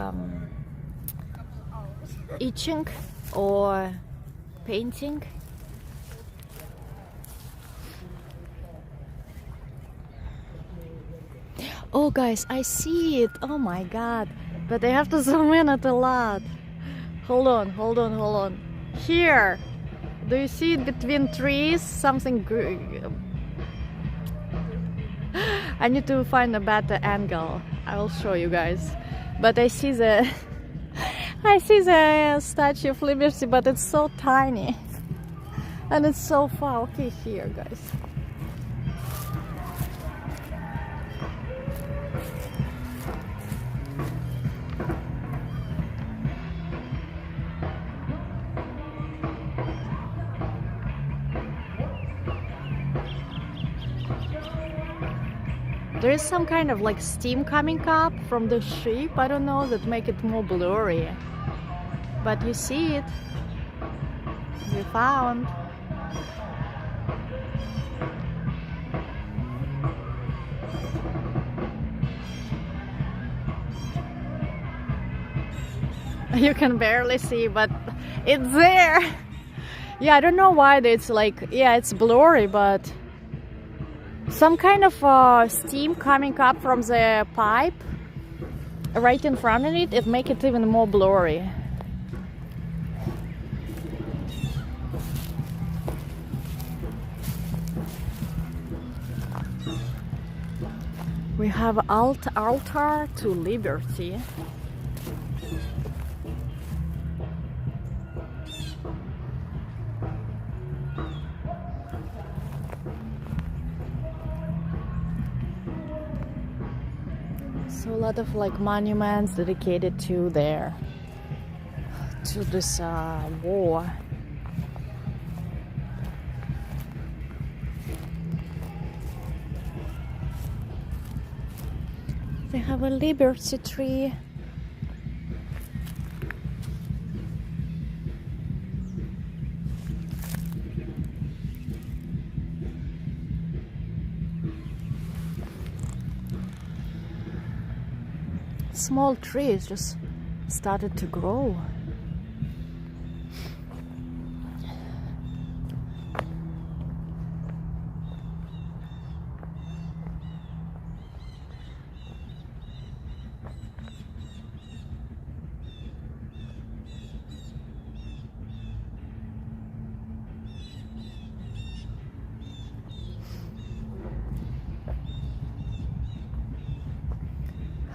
etching or painting. Oh guys, I see it. Oh my god, but I have to zoom in it a lot. Hold on. Here, do you see it between trees something? I need to find a better angle. I will show you guys, but I see the Statue of Liberty, but it's so tiny and it's so far. Okay, here guys, there is some kind of like steam coming up from the ship. I don't know, that make it more blurry. But you see it. We found. You can barely see, but it's there. Yeah, I don't know why it's like, yeah, it's blurry, but some kind of steam coming up from the pipe right in front of it. It makes it even more blurry. We have altar to liberty. So a lot of like monuments dedicated to this war. They have a liberty tree. Small trees just started to grow.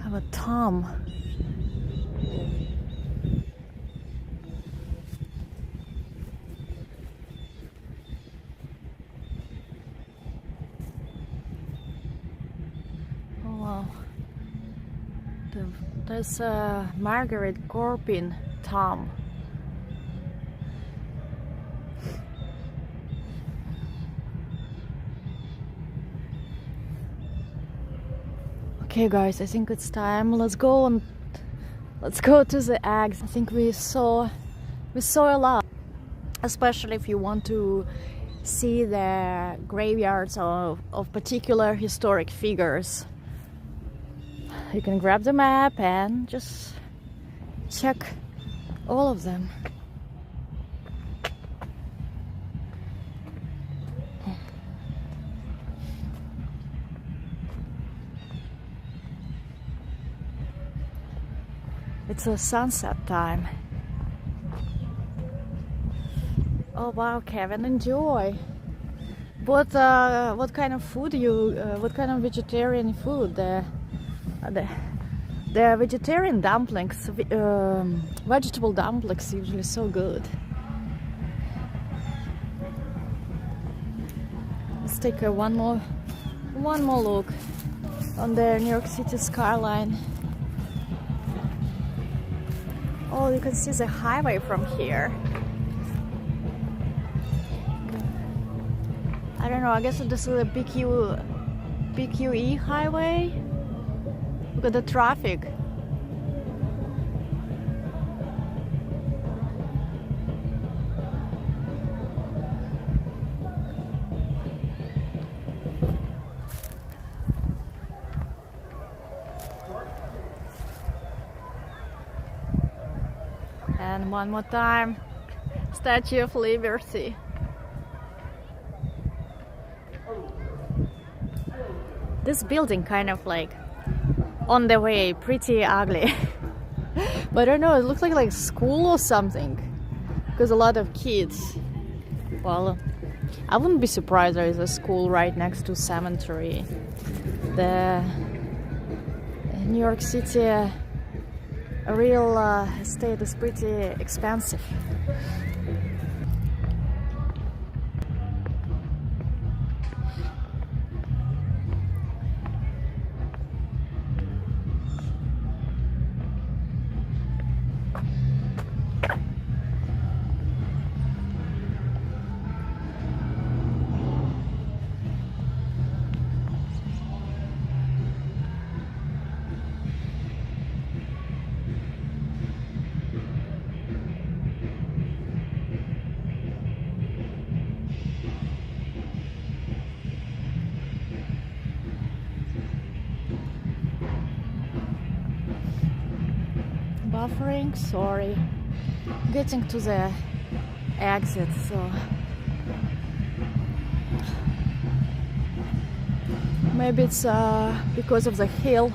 Have a Tom. Oh wow. There's a Margaret Corbin Tom. Okay guys, I think it's time. Let's go to the eggs. I think we saw a lot, especially if you want to see the graveyards of particular historic figures. You can grab the map and just check all of them. It's a sunset time. Oh wow, Kevin, enjoy. What kind of food what kind of vegetarian food? The vegetarian dumplings, vegetable dumplings, usually so good. Let's take one more look on the New York City skyline. Oh, you can see the highway from here. I don't know, I guess this is a PQE highway. Look at the traffic. And one more time, Statue of Liberty. This building kind of like on the way, pretty ugly. But I don't know, it looks like school or something, because a lot of kids. Well, I wouldn't be surprised there is a school right next to cemetery. The New York City real estate is pretty expensive. Buffering, sorry. Getting to the exit, so maybe it's because of the hill.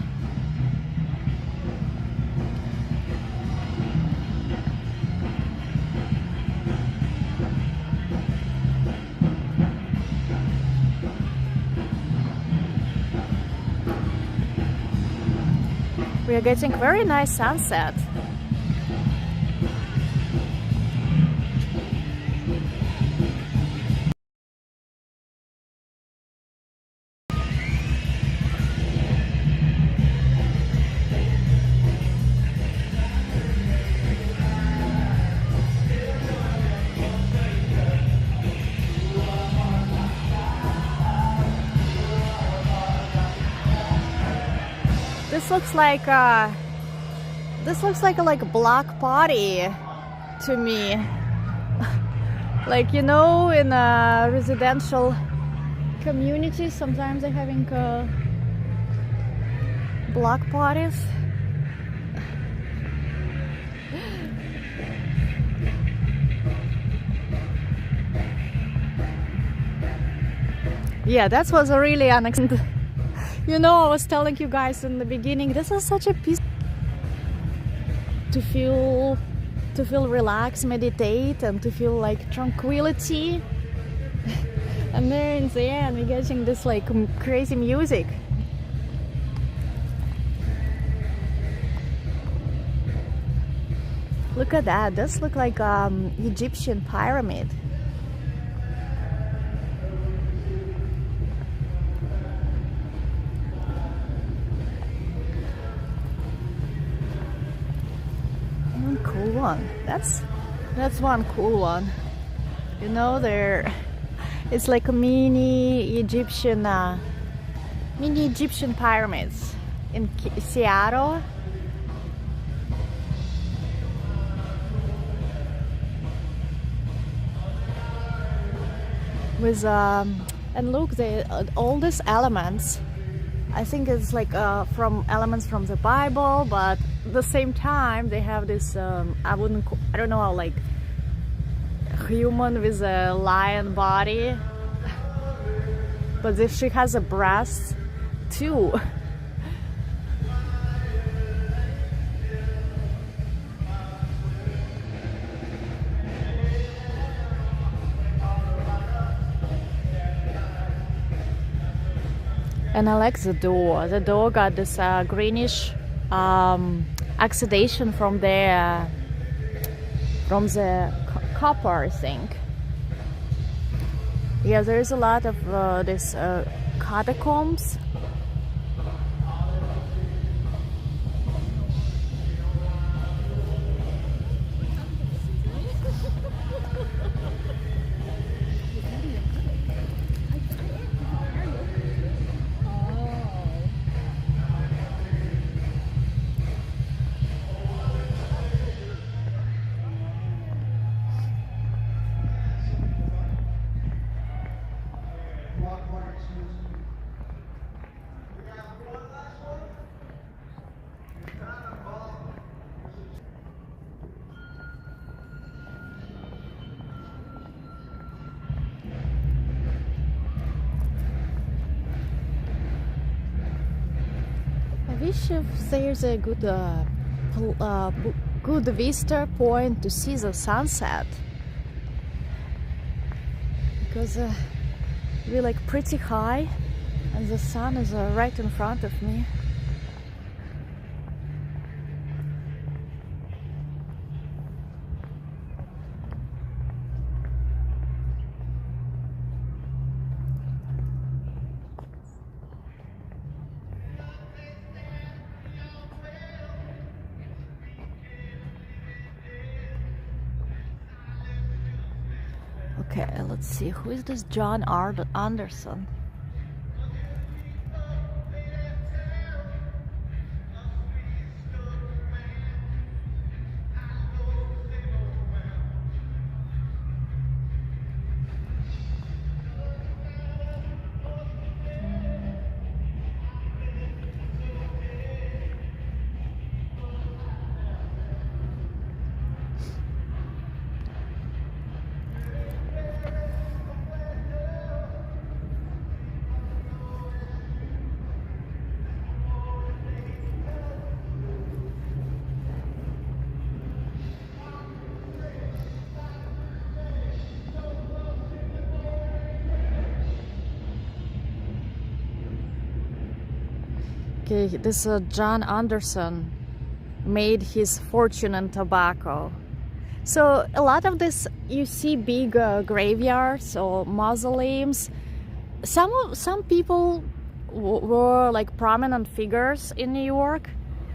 We are getting very nice sunset. This looks like a block party to me. Like, you know, in a residential community, sometimes they're having block parties. Yeah, that was a really unexpected. You know, I was telling you guys in the beginning, this is such a peace to feel relaxed, meditate, and to feel like tranquility. And then in the end, we're getting this like crazy music. Look at that. This looks like Egyptian pyramid. Cool one. That's one cool one. You know, it's like a mini Egyptian pyramids in Seattle. with and look, all these elements. I think it's like from elements from the Bible, but at the same time they have this I don't know, like human with a lion body, but if she has a breast too. And I like the door. The door got this greenish oxidation from the copper, I think. Yeah, there's a lot of this catacombs. I wish if there's a good good vista point to see the sunset, because we're like pretty high and the sun is right in front of me. Okay, let's see, who is this John Anderson? Okay, this John Anderson made his fortune in tobacco. So a lot of this, you see big graveyards or mausoleums. Some people were like prominent figures in New York,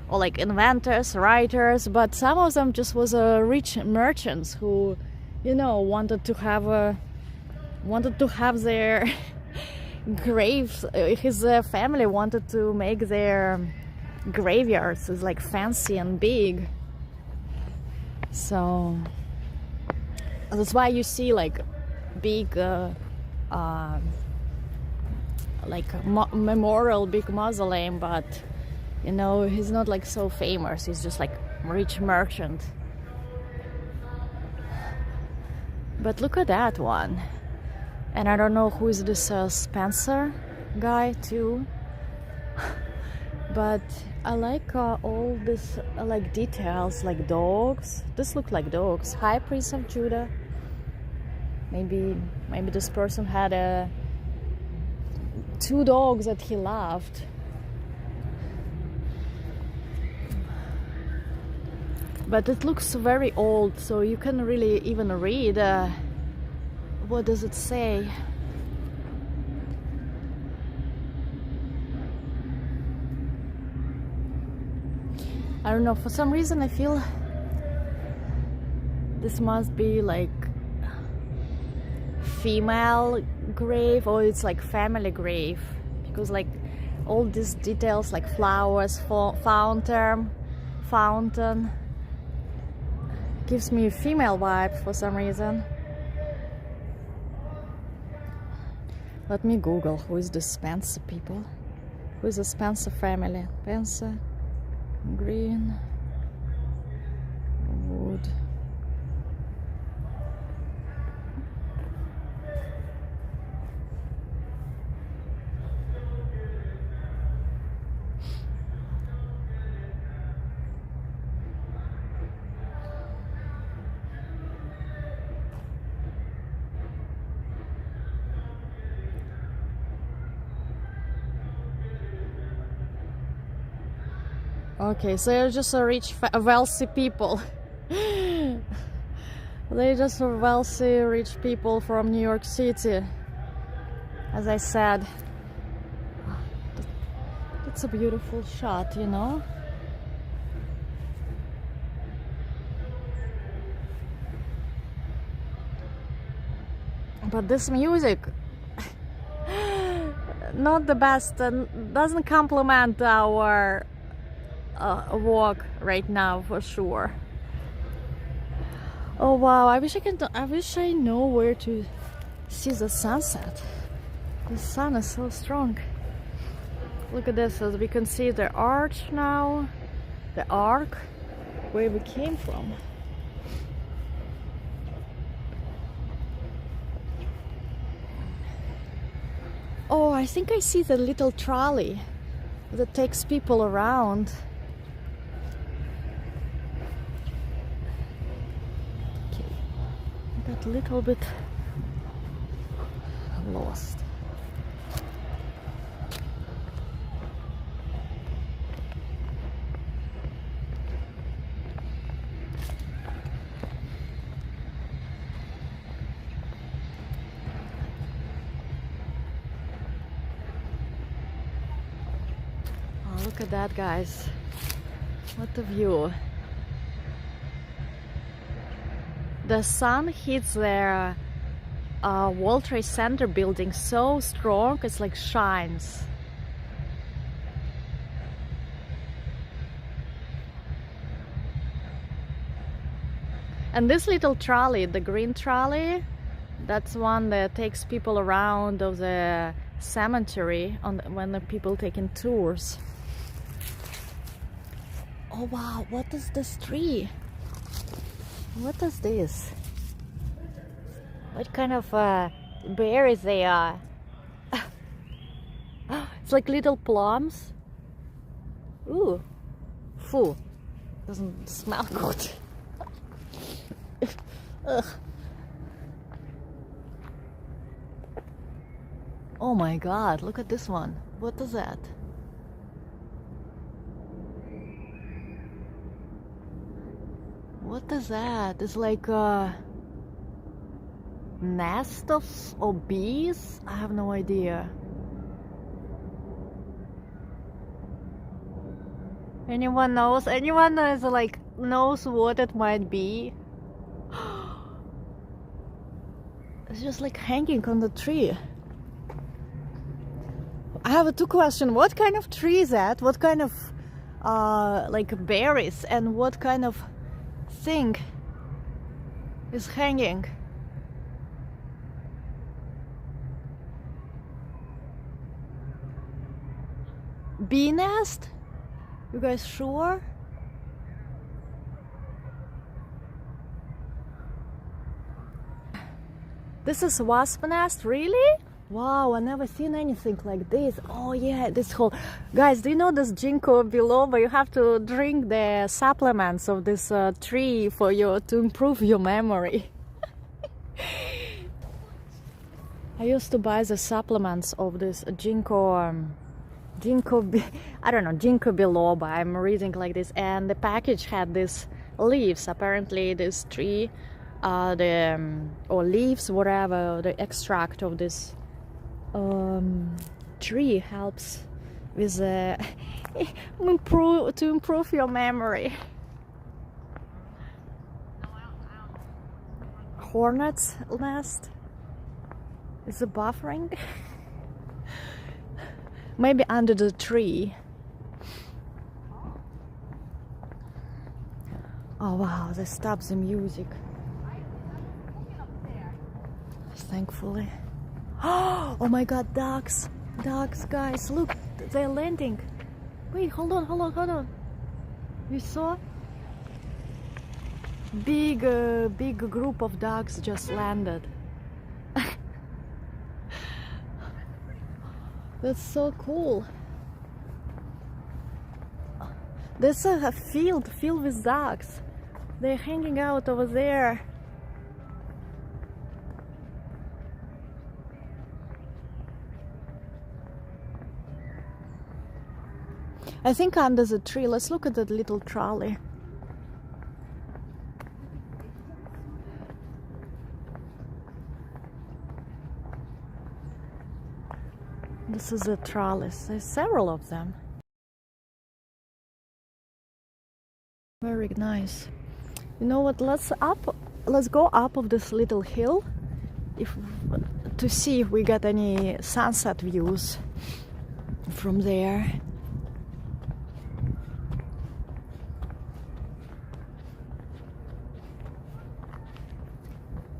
or like inventors, writers, but some of them just was rich merchants who, you know, wanted to have their graves. His family wanted to make their graveyards like fancy and big, so that's why you see like big memorial, big mausoleum, but you know, he's not like so famous, he's just like rich merchant. But look at that one. And I don't know who is this Spencer guy too, but I like all this like details, like dogs. This look like dogs. High Priest of Judah. Maybe this person had two dogs that he loved. But it looks very old, so you can really even read. What does it say? I don't know, for some reason I feel this must be like female grave, or it's like family grave, because like all these details like flowers, fountain gives me a female vibe for some reason. Let me Google who is the Spencer people. Who is the Spencer family? Spencer, Green, Wood. Okay, so they're just a rich, wealthy people. They're just wealthy, rich people from New York City. As I said, it's a beautiful shot, you know? But this music, not the best, and doesn't complement our walk right now for sure. Oh wow! I wish I know where to see the sunset. The sun is so strong. Look at this, as we can see the arch now, the arc where we came from. Oh, I think I see the little trolley that takes people around. A little bit lost. Oh, look at that, guys. What a view. The sun hits their World Trade Center building so strong, it's like shines. And this little trolley, the green trolley, that's one that takes people around of the cemetery when the people taking tours. Oh wow, what is this tree? What is this? What kind of berries they are? It's like little plums. Ooh, phew, doesn't smell good. Ugh. Oh my God, look at this one. What is that? What is that? It's like a nest of bees? I have no idea. Anyone knows? Anyone knows what it might be? It's just like hanging on the tree. I have two questions. What kind of tree is that? What kind of like berries, and what kind of thing is hanging? Bee nest? You guys sure? This is wasp nest, really? Wow, I never seen anything like this. Oh yeah, this whole... Guys, do you know this ginkgo biloba? You have to drink the supplements of this tree for to improve your memory. I used to buy the supplements of this ginkgo biloba. I'm reading like this, and the package had these leaves. Apparently this tree, or leaves, whatever, the extract of this tree helps with to improve your memory. Hornet's nest is it buffering? Maybe under the tree. Oh wow, they stopped the music. Thankfully. Oh my god, ducks! Ducks, guys, look, they're landing. Wait, hold on, hold on, hold on. You saw? Big group of ducks just landed. That's so cool. There's a field filled with ducks. They're hanging out over there. I think under the tree. Let's look at that little trolley. This is a trolley. There's several of them. Very nice. You know what? Let's go up of this little hill, to see if we get any sunset views from there.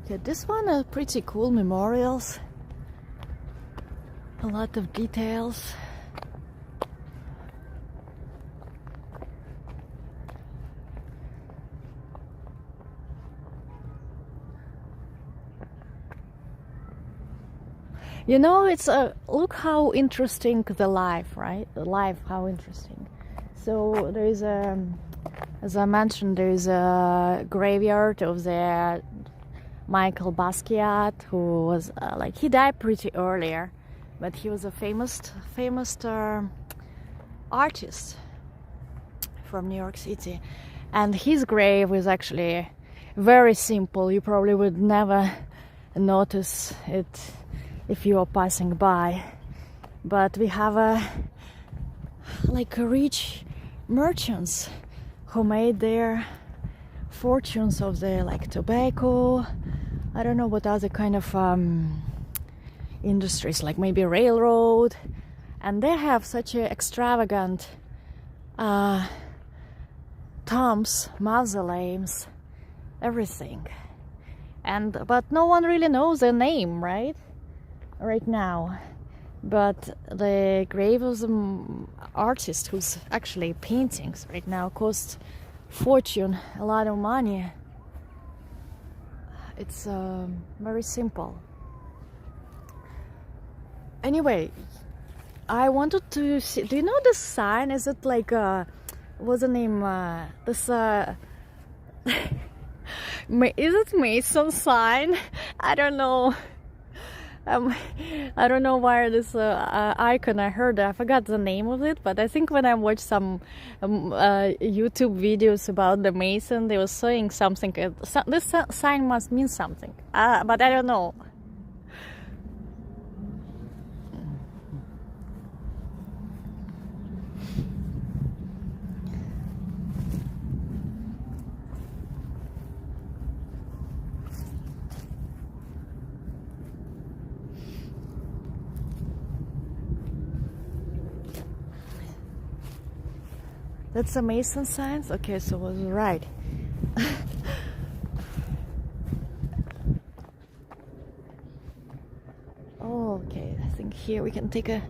Okay, this one are pretty cool memorials. A lot of details. You know, it's look how interesting the life, right? The life, how interesting. So there is as I mentioned, there is a graveyard of the Michael Basquiat, who was he died pretty earlier, but he was a famous artist from New York City, and his grave is actually very simple. You probably would never notice it if you are passing by, but we have rich merchants who made their fortunes of the tobacco. I don't know what other kind of industries, like maybe railroad, and they have such a extravagant tombs, mausoleums, everything, but no one really knows their name right now. But the grave of the artist who's actually paintings right now cost fortune, a lot of money. It's very simple. Anyway, I wanted to see, do you know this sign? Is it what's the name? This is it Mason sign? I don't know. I don't know why this icon I heard. I forgot the name of it, but I think when I watched some YouTube videos about the Mason, they were saying something. This sign must mean something, but I don't know. That's a Mason signs? Okay, so I was right. Okay, I think here we can take a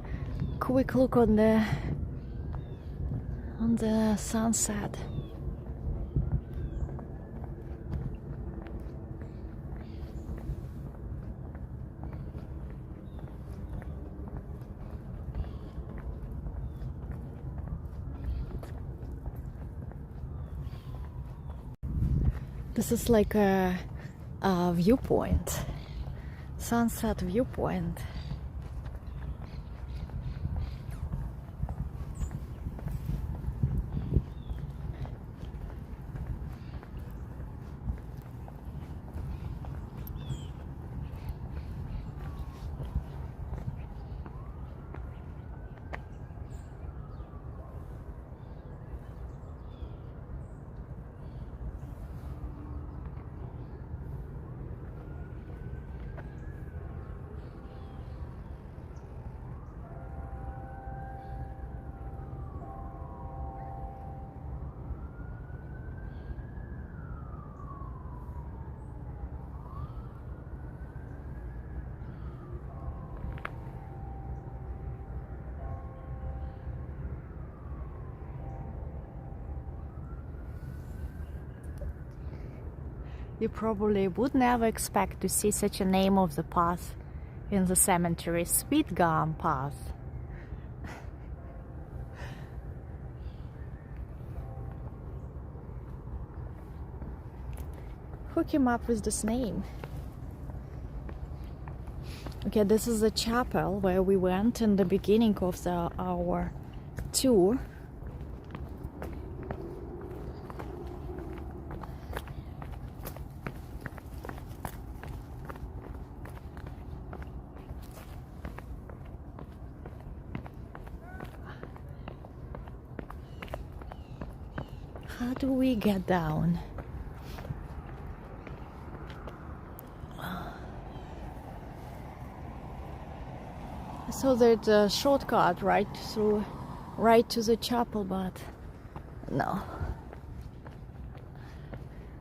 quick look on the sunset. This is like a viewpoint, sunset viewpoint. You probably would never expect to see such a name of the path in the cemetery, Sweet Gum Path. Who came up with this name? Okay, this is the chapel where we went in the beginning of our tour. How do we get down? So there's a shortcut right to the chapel, but no.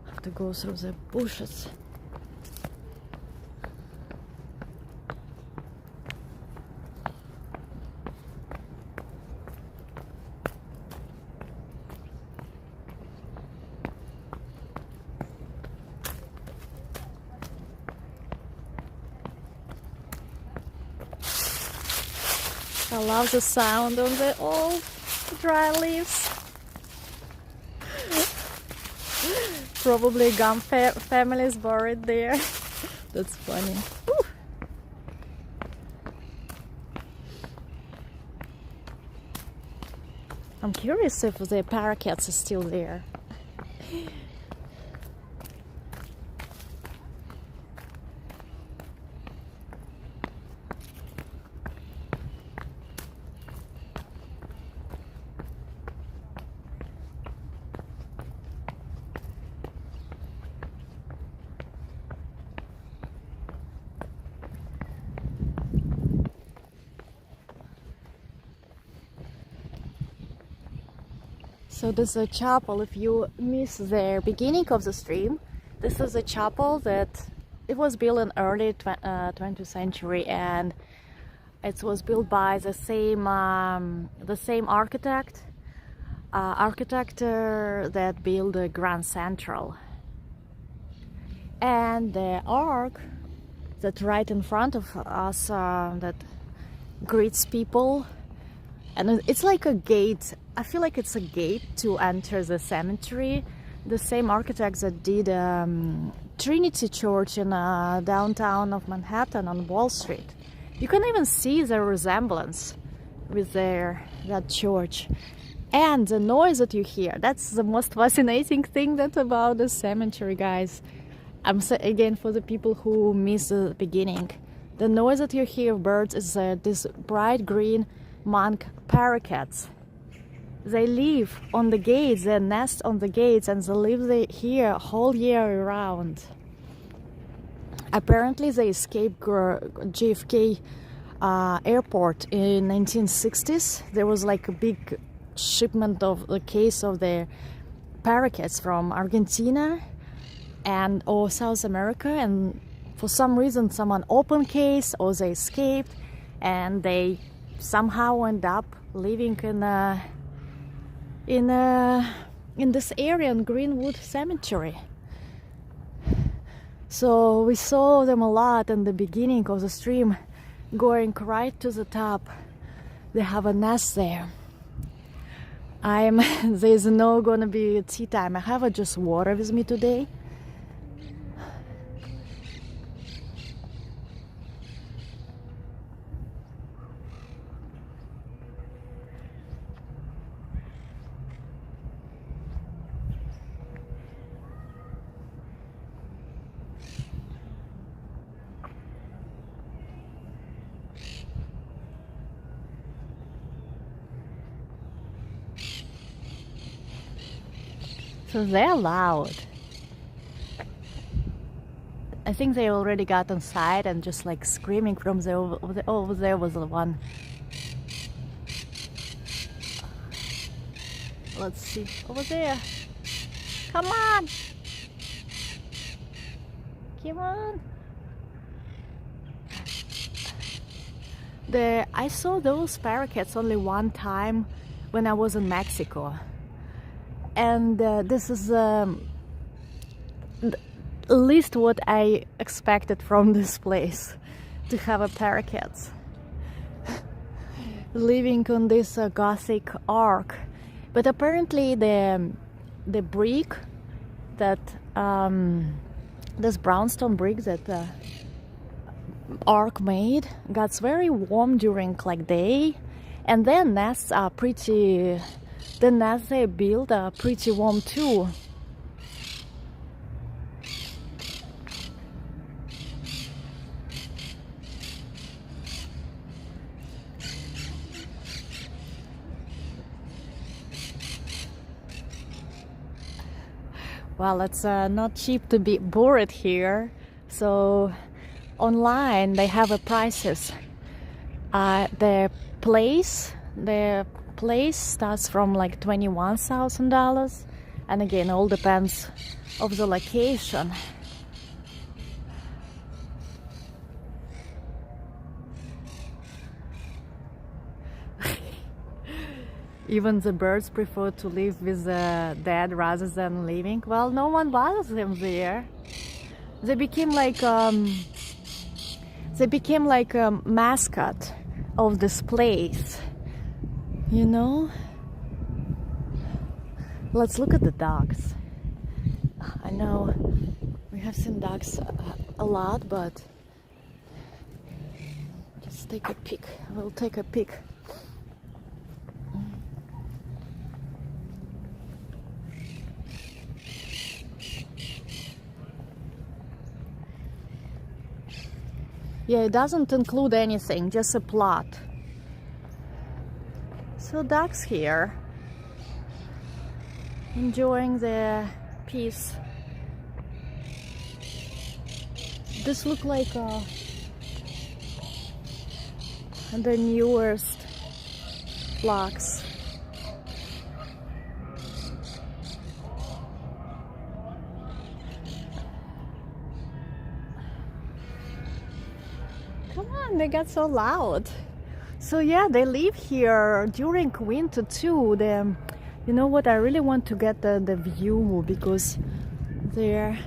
I have to go through the bushes. I love the sound of the old dry leaves. Probably gum family is buried there. That's funny. Woo. I'm curious if the parakeets are still there. So this is a chapel. If you miss the beginning of the stream, this is a chapel that it was built in early 20th century, and it was built by the same architect that built the Grand Central. And the ark that right in front of us that greets people, and it's like a gate. I feel like it's a gate to enter the cemetery. The same architects that did Trinity Church in downtown of Manhattan on Wall Street. You can even see the resemblance with that church. And the noise that you hear, that's the most fascinating thing that's about the cemetery, guys. I'm saying again, for the people who miss the beginning, the noise that you hear of birds is this bright green monk parakeets. They live on the gates, they nest on the gates, and they live here whole year round. Apparently they escaped JFK airport in 1960s. There was like a big shipment of the case of the parakeets from Argentina or South America, and for some reason someone opened case or they escaped, and they somehow end up living in this area in Greenwood Cemetery. So we saw them a lot in the beginning of the stream, going right to the top. They have a nest there. There's no gonna be tea time. I have just water with me today. So they're loud. I think they already got inside and just like screaming from over there was the one. Let's see, over there. Come on! Come on! I saw those parakeets only one time when I was in Mexico. And this is least what I expected from this place, to have a parakeets living on this Gothic arc. But apparently the brick that this brownstone brick that arc made gets very warm during like day, and then nests are pretty. The nests they build are pretty warm too. Well, it's not cheap to be bored here, so online they have a prices. The place starts from like $21,000, and again, all depends of the location. Even the birds prefer to live with the dead rather than living. Well, no one bothers them there. They became like a mascot of this place, you know. Let's look at the dogs. I know we have seen dogs a lot, but just take a peek. We'll take a peek. Yeah, it doesn't include anything, just a plot. So ducks here, enjoying their peace. This look like the newest flocks. Come on, they got so loud. So yeah, they live here during winter too. You know what? I really want to get the view because there's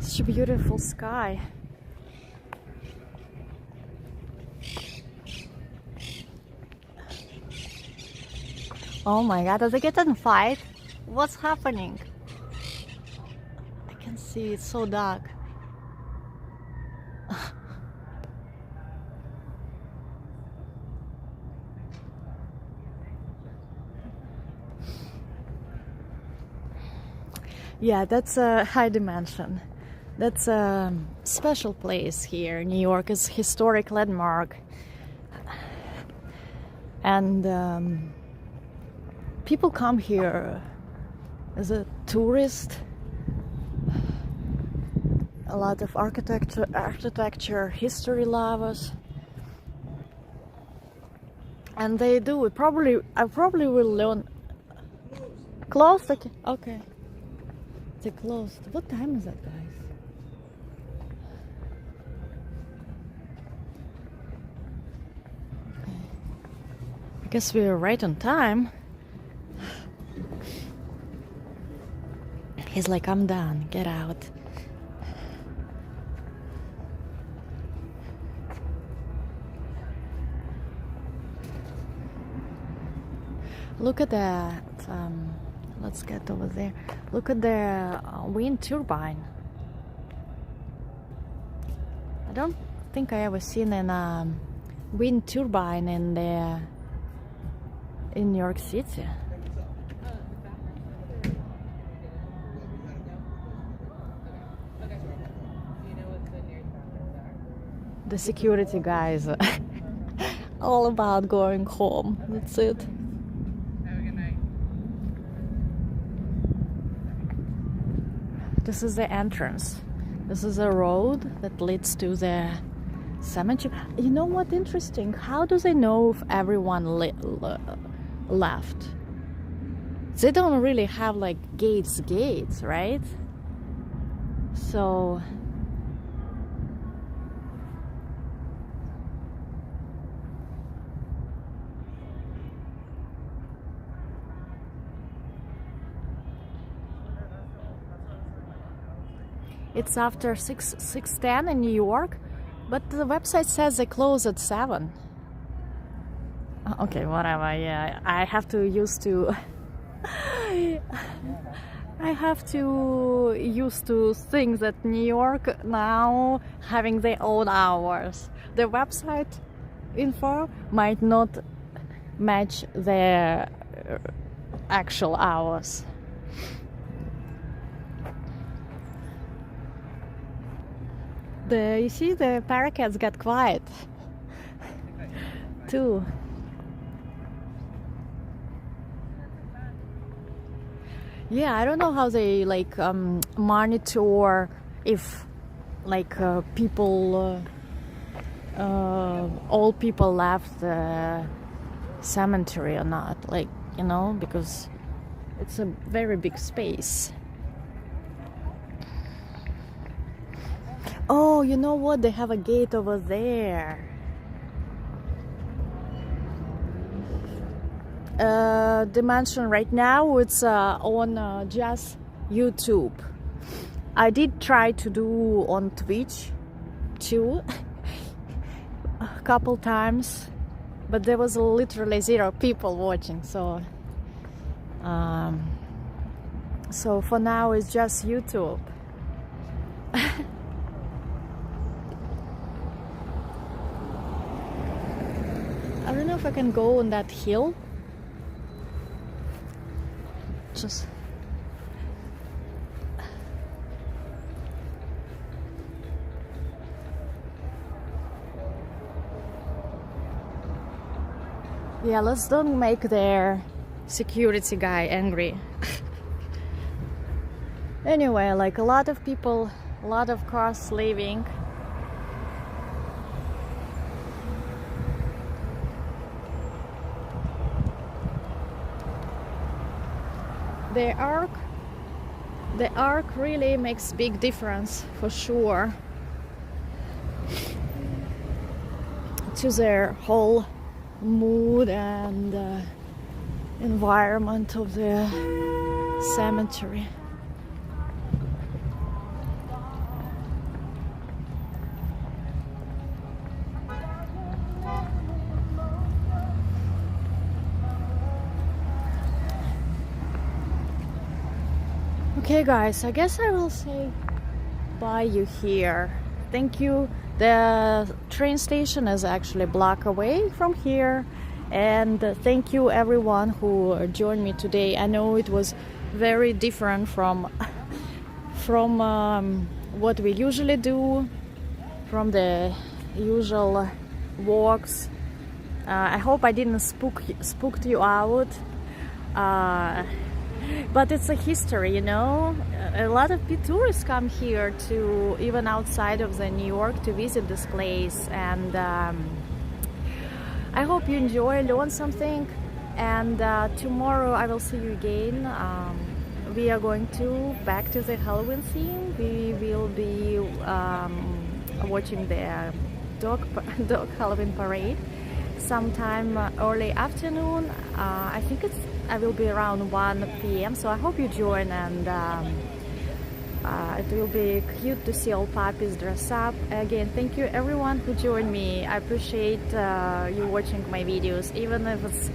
such a beautiful sky. Oh my God! Are they getting fight? What's happening? I can see it's so dark. Yeah, that's a high dimension. That's a special place here. New York is a historic landmark. And people come here as a tourist. A lot of architecture, history lovers. And they do. I probably will learn. Closed? Okay. They're closed. What time is that, guys? Okay. I guess we're right on time. He's like, I'm done. Get out. Look at that. Let's get over there. Look at the wind turbine. I don't think I ever seen a wind turbine in New York City. The security guys are all about going home. That's it. This is the entrance. This is a road that leads to the cemetery. You know what? Interesting. How do they know if everyone left? They don't really have like gates, right? So It's after 6:10 in New York, but the website says they close at 7. Okay, whatever. Yeah, I have to used to. I have to used to think that New York now having their own hours. The website info might not match their actual hours. You see, the parakeets got quiet too. Yeah, I don't know how they like monitor if like people, all people left the cemetery or not. Like, you know, because it's a very big space. Oh, you know what? They have a gate over there. The mansion right now, it's on just YouTube. I did try to do on Twitch too a couple times, but there was literally 0 people watching. So so for now it's just YouTube. I don't know if I can go on that hill. Just yeah, let's don't make their security guy angry. Anyway, like a lot of people, a lot of cars leaving. The arc really makes big difference for sure to their whole mood and environment of the cemetery. Okay guys, I guess I will say bye you here. Thank you. The train station is actually a block away from here, and thank you everyone who joined me today. I know it was very different from what we usually do, from the usual walks. I hope I didn't spooked you out. But it's a history, you know. A lot of tourists come here to, even outside of the New York, to visit this place, and I hope you enjoy, learn something, and tomorrow I will see you again. We are going back to the Halloween theme. We will be watching the dog Halloween parade sometime early afternoon. I think I will be around 1 p.m. so I hope you join, and it will be cute to see all puppies dress up. Again, thank you everyone who joined me. I appreciate you watching my videos, even if it's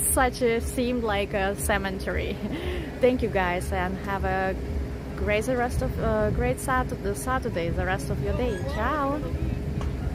such a theme like a cemetery. Thank you guys, and have a great Saturday, the rest of your day. Ciao.